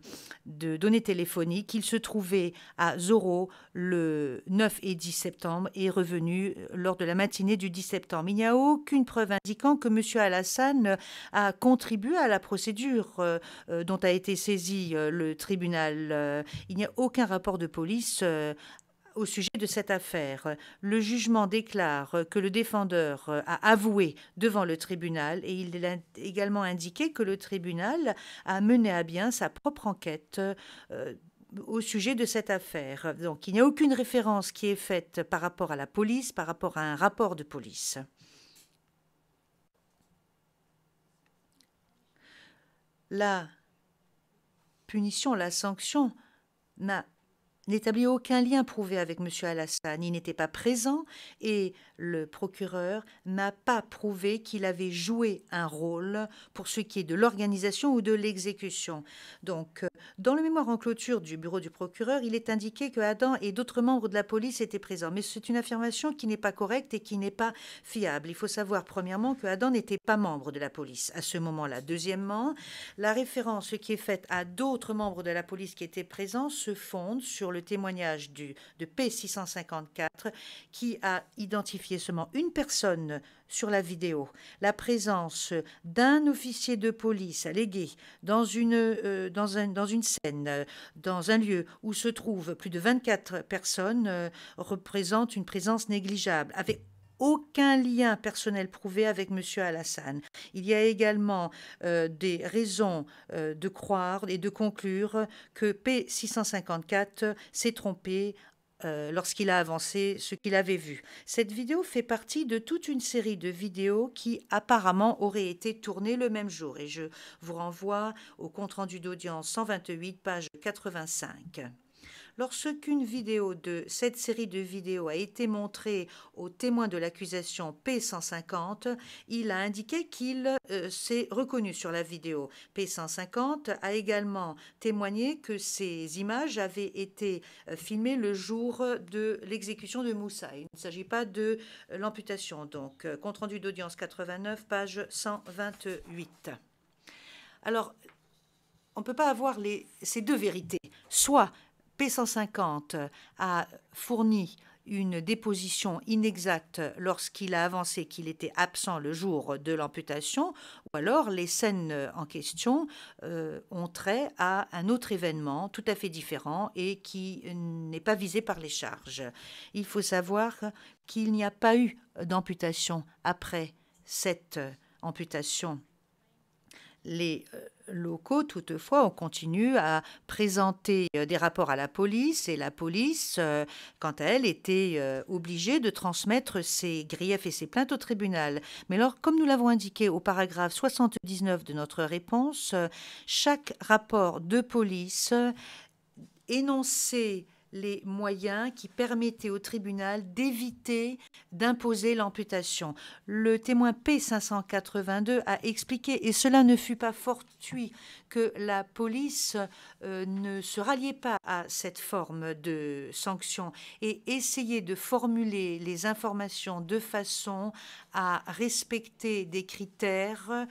de données téléphoniques, il se trouvait à Zoro le 9 et 10 septembre et est revenu lors de la matinée du 10 septembre. Il n'y a aucune preuve indiquant que M. Alassane a contribué à la procédure dont a été saisi le tribunal. Il n'y a aucun rapport de police au sujet de cette affaire. Le jugement déclare que le défendeur a avoué devant le tribunal et il a également indiqué que le tribunal a mené à bien sa propre enquête au sujet de cette affaire. Donc il n'y a aucune référence qui est faite par rapport à la police, par rapport à un rapport de police. La punition, la sanction n'établit aucun lien prouvé avec M. Alassane. Il n'était pas présent et le procureur n'a pas prouvé qu'il avait joué un rôle pour ce qui est de l'organisation ou de l'exécution. Donc, dans le mémoire en clôture du bureau du procureur, il est indiqué que Adam et d'autres membres de la police étaient présents. Mais c'est une affirmation qui n'est pas correcte et qui n'est pas fiable. Il faut savoir, premièrement, que Adam n'était pas membre de la police à ce moment-là. Deuxièmement, la référence qui est faite à d'autres membres de la police qui étaient présents se fonde sur le témoignage de P654 qui a identifié seulement une personne sur la vidéo. La présence d'un officier de police allégué dans une scène, dans un lieu où se trouvent plus de 24 personnes, représente une présence négligeable, avec aucun lien personnel prouvé avec M. Alassane. Il y a également des raisons de croire et de conclure que P654 s'est trompé lorsqu'il a avancé ce qu'il avait vu. Cette vidéo fait partie de toute une série de vidéos qui apparemment auraient été tournées le même jour. Et je vous renvoie au compte-rendu d'audience 128, page 85. Lorsqu'une vidéo de cette série de vidéos a été montrée au témoin de l'accusation P150, il a indiqué qu'il s'est reconnu sur la vidéo. P150 a également témoigné que ces images avaient été filmées le jour de l'exécution de Moussa. Il ne s'agit pas de l'amputation. Donc, compte-rendu d'audience 89, page 128. Alors, on ne peut pas avoir ces deux vérités. Soit P150 a fourni une déposition inexacte lorsqu'il a avancé qu'il était absent le jour de l'amputation, ou alors les scènes en question ont trait à un autre événement tout à fait différent et qui n'est pas visé par les charges. Il faut savoir qu'il n'y a pas eu d'amputation après cette amputation. Les locaux, toutefois, ont continué à présenter des rapports à la police et la police, quant à elle, était obligée de transmettre ses griefs et ses plaintes au tribunal. Mais alors, comme nous l'avons indiqué au paragraphe 79 de notre réponse, chaque rapport de police énonçait les moyens qui permettaient au tribunal d'éviter d'imposer l'amputation. Le témoin P582 a expliqué, et cela ne fut pas fortuit, que la police ne se ralliait pas à cette forme de sanction et essayait de formuler les informations de façon à respecter des critères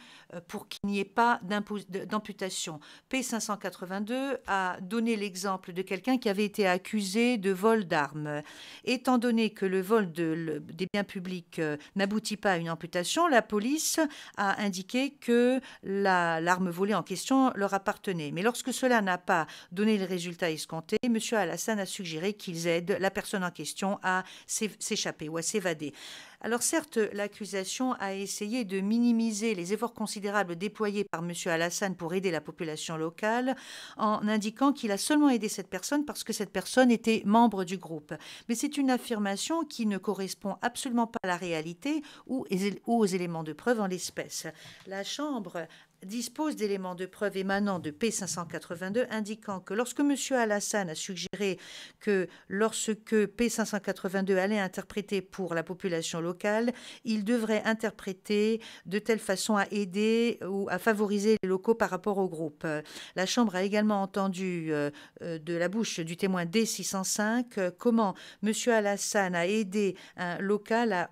pour qu'il n'y ait pas d'amputation. P582 a donné l'exemple de quelqu'un qui avait été accusé de vol d'armes. Étant donné que le vol des biens publics n'aboutit pas à une amputation, la police a indiqué que l'arme volée en question leur appartenait. Mais lorsque cela n'a pas donné le résultat escompté, M. Alassane a suggéré qu'ils aident la personne en question à s'échapper ou à s'évader. Alors certes, l'accusation a essayé de minimiser les efforts considérables déployés par M. Alassane pour aider la population locale en indiquant qu'il a seulement aidé cette personne parce que cette personne était membre du groupe. Mais c'est une affirmation qui ne correspond absolument pas à la réalité ou aux éléments de preuve en l'espèce. La Chambre dispose d'éléments de preuve émanant de P582 indiquant que lorsque M. Alassane a suggéré que lorsque P582 allait interpréter pour la population locale, il devrait interpréter de telle façon à aider ou à favoriser les locaux par rapport au groupe. La Chambre a également entendu de la bouche du témoin D605 comment M. Alassane a aidé un local à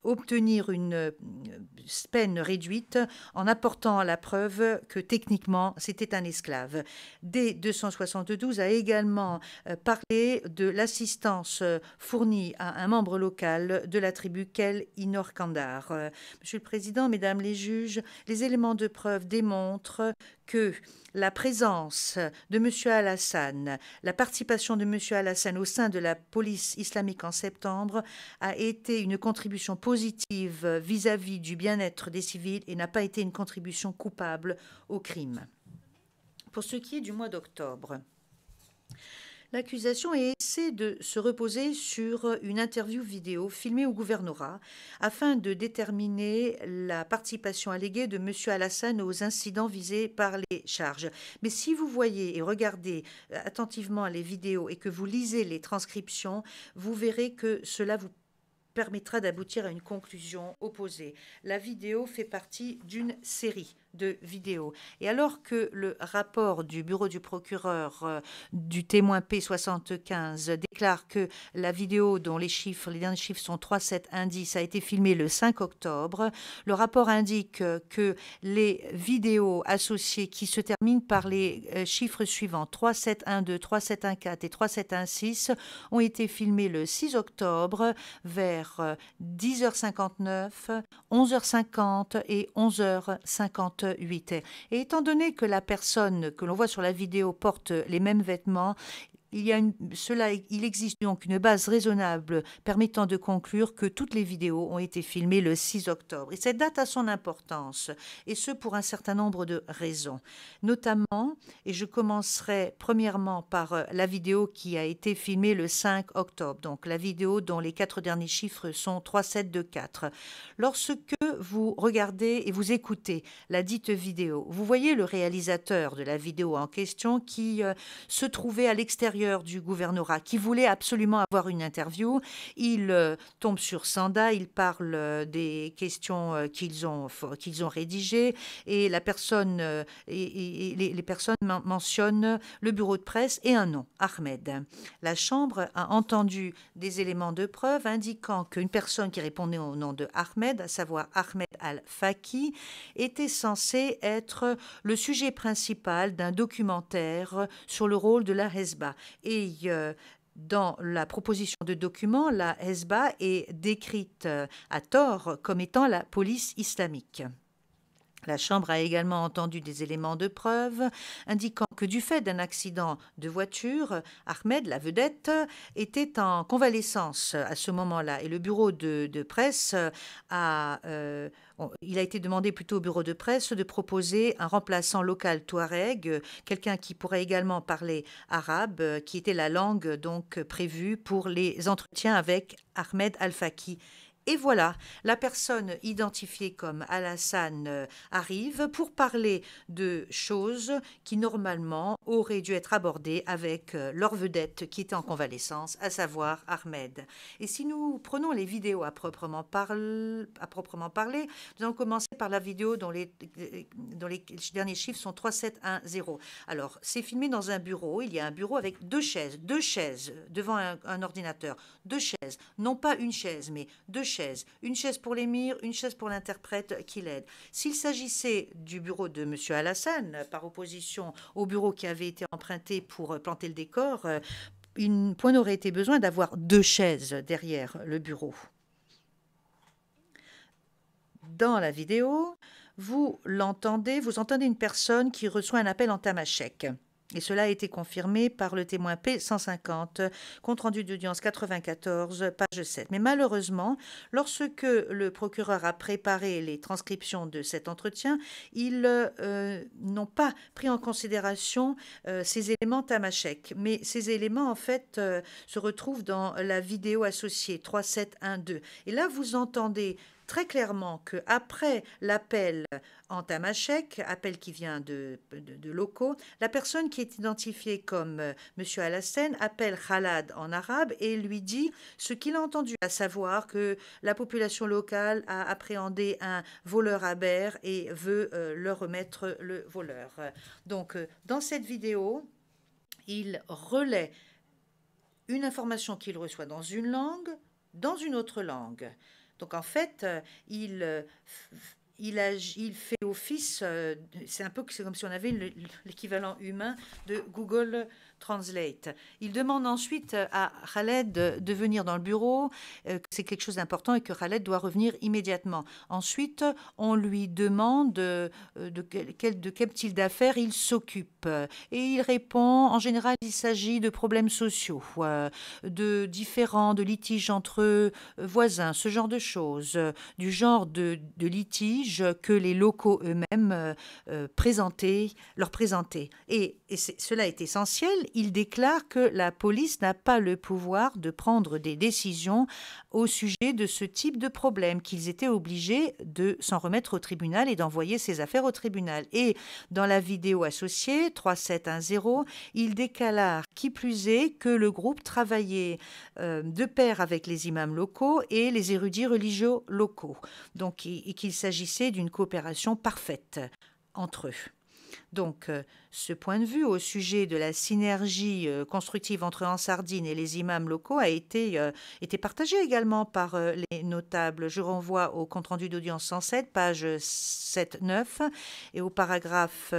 obtenir une peine réduite en apportant la preuve que techniquement c'était un esclave. D272 a également parlé de l'assistance fournie à un membre local de la tribu Kel Inor Kandar. Monsieur le Président, Mesdames les juges, les éléments de preuve démontrent que la présence de M. Alassane, la participation de M. Alassane au sein de la police islamique en septembre a été une contribution positive vis-à-vis du bien-être des civils et n'a pas été une contribution coupable au crime. Pour ce qui est du mois d'octobre, l'accusation essaie de se reposer sur une interview vidéo filmée au gouvernorat afin de déterminer la participation alléguée de M. Alassane aux incidents visés par les charges. Mais si vous voyez et regardez attentivement les vidéos et que vous lisez les transcriptions, vous verrez que cela vous permettra d'aboutir à une conclusion opposée. La vidéo fait partie d'une série de vidéos. Et alors que le rapport du bureau du procureur du témoin P75 déclare que la vidéo dont les derniers chiffres sont 3710 a été filmée le 5 octobre, le rapport indique que les vidéos associées qui se terminent par les chiffres suivants 3712, 3714 et 3716 ont été filmées le 6 octobre vers 10h59, 11h50 et 11h58. Et étant donné que la personne que l'on voit sur la vidéo porte les mêmes vêtements, il existe donc une base raisonnable permettant de conclure que toutes les vidéos ont été filmées le 6 octobre. Et cette date a son importance, et ce pour un certain nombre de raisons. Notamment, et je commencerai premièrement par la vidéo qui a été filmée le 5 octobre, donc la vidéo dont les 4 derniers chiffres sont 3724. Lorsque vous regardez et vous écoutez la dite vidéo, vous voyez le réalisateur de la vidéo en question qui se trouvait à l'extérieur du gouvernorat, qui voulait absolument avoir une interview. Il tombe sur Sanda, il parle des questions qu'ils ont rédigées et la personne les personnes mentionnent le bureau de presse et un nom, Ahmed. La Chambre a entendu des éléments de preuve indiquant qu'une personne qui répondait au nom de Ahmed, à savoir Ahmed Al-Faki, était censée être le sujet principal d'un documentaire sur le rôle de la Hezba. Et dans la proposition de document, la Hezba est décrite à tort comme étant la police islamique. La Chambre a également entendu des éléments de preuve indiquant que du fait d'un accident de voiture, Ahmed, la vedette, était en convalescence à ce moment-là. Et le bureau de presse il a été demandé plutôt au bureau de presse de proposer un remplaçant local touareg, quelqu'un qui pourrait également parler arabe, qui était la langue donc prévue pour les entretiens avec Ahmed Al-Faki Et voilà, la personne identifiée comme Alassane arrive pour parler de choses qui normalement auraient dû être abordées avec leur vedette qui était en convalescence, à savoir Ahmed. Et si nous prenons les vidéos à proprement parler, nous allons commencer par la vidéo dont les derniers chiffres sont 3710. Alors, c'est filmé dans un bureau. Il y a un bureau avec deux chaises devant un ordinateur. Deux chaises, non pas une chaise, mais deux chaises. Une chaise pour l'émir, une chaise pour l'interprète qui l'aide. S'il s'agissait du bureau de M. Alassane, par opposition au bureau qui avait été emprunté pour planter le décor, point n'aurait été besoin d'avoir deux chaises derrière le bureau. Dans la vidéo, vous entendez une personne qui reçoit un appel en tamashek. Et cela a été confirmé par le témoin P150, compte rendu d'audience 94, page 7. Mais malheureusement, lorsque le procureur a préparé les transcriptions de cet entretien, ils n'ont pas pris en considération ces éléments tamashek. Mais ces éléments, en fait, se retrouvent dans la vidéo associée 3712. Et là, vous entendez très clairement qu'après l'appel en tamashek, appel qui vient de locaux, la personne qui est identifiée comme M. Alassane appelle Khalad en arabe et lui dit ce qu'il a entendu, à savoir que la population locale a appréhendé un voleur à Berre et veut leur remettre le voleur. Donc, dans cette vidéo, il relaie une information qu'il reçoit dans une langue, dans une autre langue. Donc, en fait, il fait office, c'est comme si on avait l'équivalent humain de Google Translate. Il demande ensuite à Khaled de venir dans le bureau, que c'est quelque chose d'important et que Khaled doit revenir immédiatement. Ensuite, on lui demande de quel type d'affaires il s'occupe. Et il répond, en général, il s'agit de problèmes sociaux, de litiges entre voisins, ce genre de choses, du genre de litiges que les locaux eux-mêmes leur présentaient. Et cela est essentiel. Il déclare que la police n'a pas le pouvoir de prendre des décisions au sujet de ce type de problème, qu'ils étaient obligés de s'en remettre au tribunal et d'envoyer ces affaires au tribunal. Et dans la vidéo associée, 3710, il déclare qui plus est que le groupe travaillait de pair avec les imams locaux et les érudits religieux locaux. Donc, et qu'il s'agissait d'une coopération parfaite entre eux. Donc, ce point de vue au sujet de la synergie constructive entre Ansardine et les imams locaux a été partagé également par les notables. Je renvoie au compte-rendu d'audience 107, page 7-9, et au paragraphe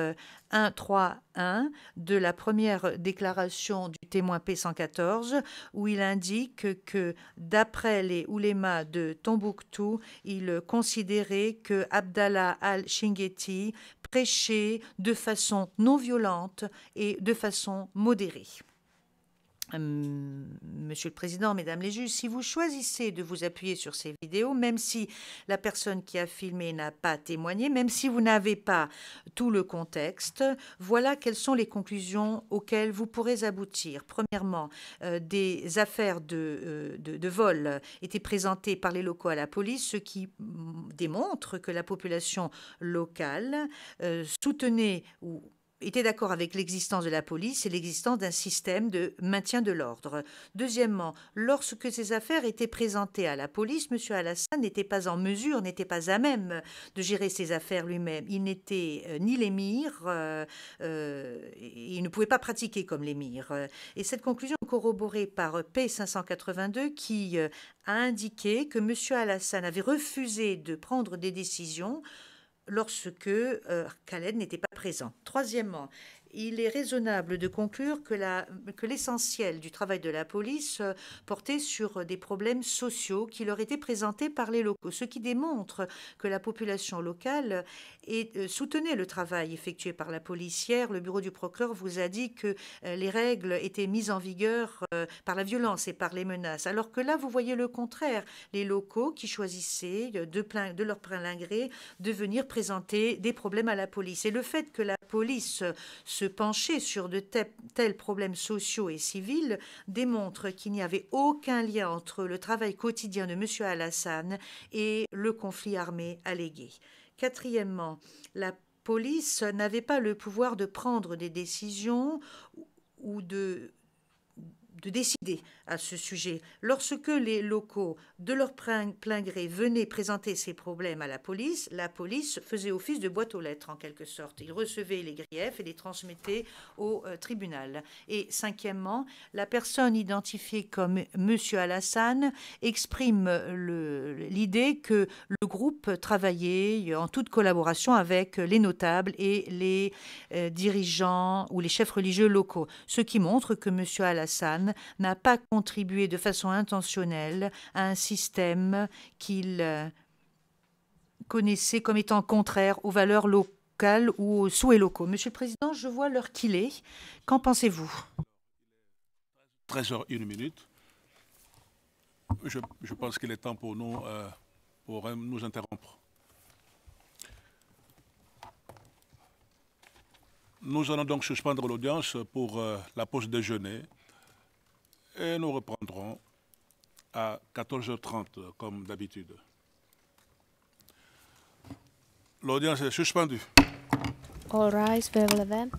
1.3.1 de la première déclaration du témoin P114, où il indique que, d'après les oulémas de Tombouctou, il considérait que Abdallah al-Chinguetti prêchait de façon non violente et de façon modérée. Monsieur le Président, Mesdames les juges, si vous choisissez de vous appuyer sur ces vidéos, même si la personne qui a filmé n'a pas témoigné, même si vous n'avez pas tout le contexte, voilà quelles sont les conclusions auxquelles vous pourrez aboutir. Premièrement, des affaires de vol étaient présentées par les locaux à la police, ce qui démontre que la population locale soutenait ou était d'accord avec l'existence de la police et l'existence d'un système de maintien de l'ordre. Deuxièmement, lorsque ces affaires étaient présentées à la police, M. Alassane n'était pas en mesure, n'était pas à même de gérer ces affaires lui-même. Il n'était ni l'émir, il ne pouvait pas pratiquer comme l'émir. Et cette conclusion est corroborée par P582 qui a indiqué que M. Alassane avait refusé de prendre des décisions lorsque Khaled n'était pas présent. Troisièmement, il est raisonnable de conclure que l'essentiel du travail de la police portait sur des problèmes sociaux qui leur étaient présentés par les locaux, ce qui démontre que la population locale soutenait le travail effectué par la police. Hier, le bureau du procureur vous a dit que les règles étaient mises en vigueur par la violence et par les menaces, alors que là, vous voyez le contraire. Les locaux qui choisissaient de leur plein gré de venir présenter des problèmes à la police. Et le fait que la police se pencher sur de tels problèmes sociaux et civils démontre qu'il n'y avait aucun lien entre le travail quotidien de M. Alassane et le conflit armé allégué. Quatrièmement, la police n'avait pas le pouvoir de prendre des décisions ou de décider à ce sujet. Lorsque les locaux, de leur plein gré, venaient présenter ces problèmes à la police faisait office de boîte aux lettres, en quelque sorte. Ils recevaient les griefs et les transmettaient au tribunal. Et cinquièmement, la personne identifiée comme M. Alassane exprime l'idée que le groupe travaillait en toute collaboration avec les notables et les dirigeants ou les chefs religieux locaux, ce qui montre que M. Alassane n'a pas contribué de façon intentionnelle à un système qu'il connaissait comme étant contraire aux valeurs locales ou aux souhaits locaux. Monsieur le Président, je vois l'heure qu'il est. Qu'en pensez-vous? 13h01. Je pense qu'il est temps pour nous interrompre. Nous allons donc suspendre l'audience pour la pause déjeuner et nous reprendrons à 14h30 comme d'habitude. L'audience est suspendue. All rise, veuve lever.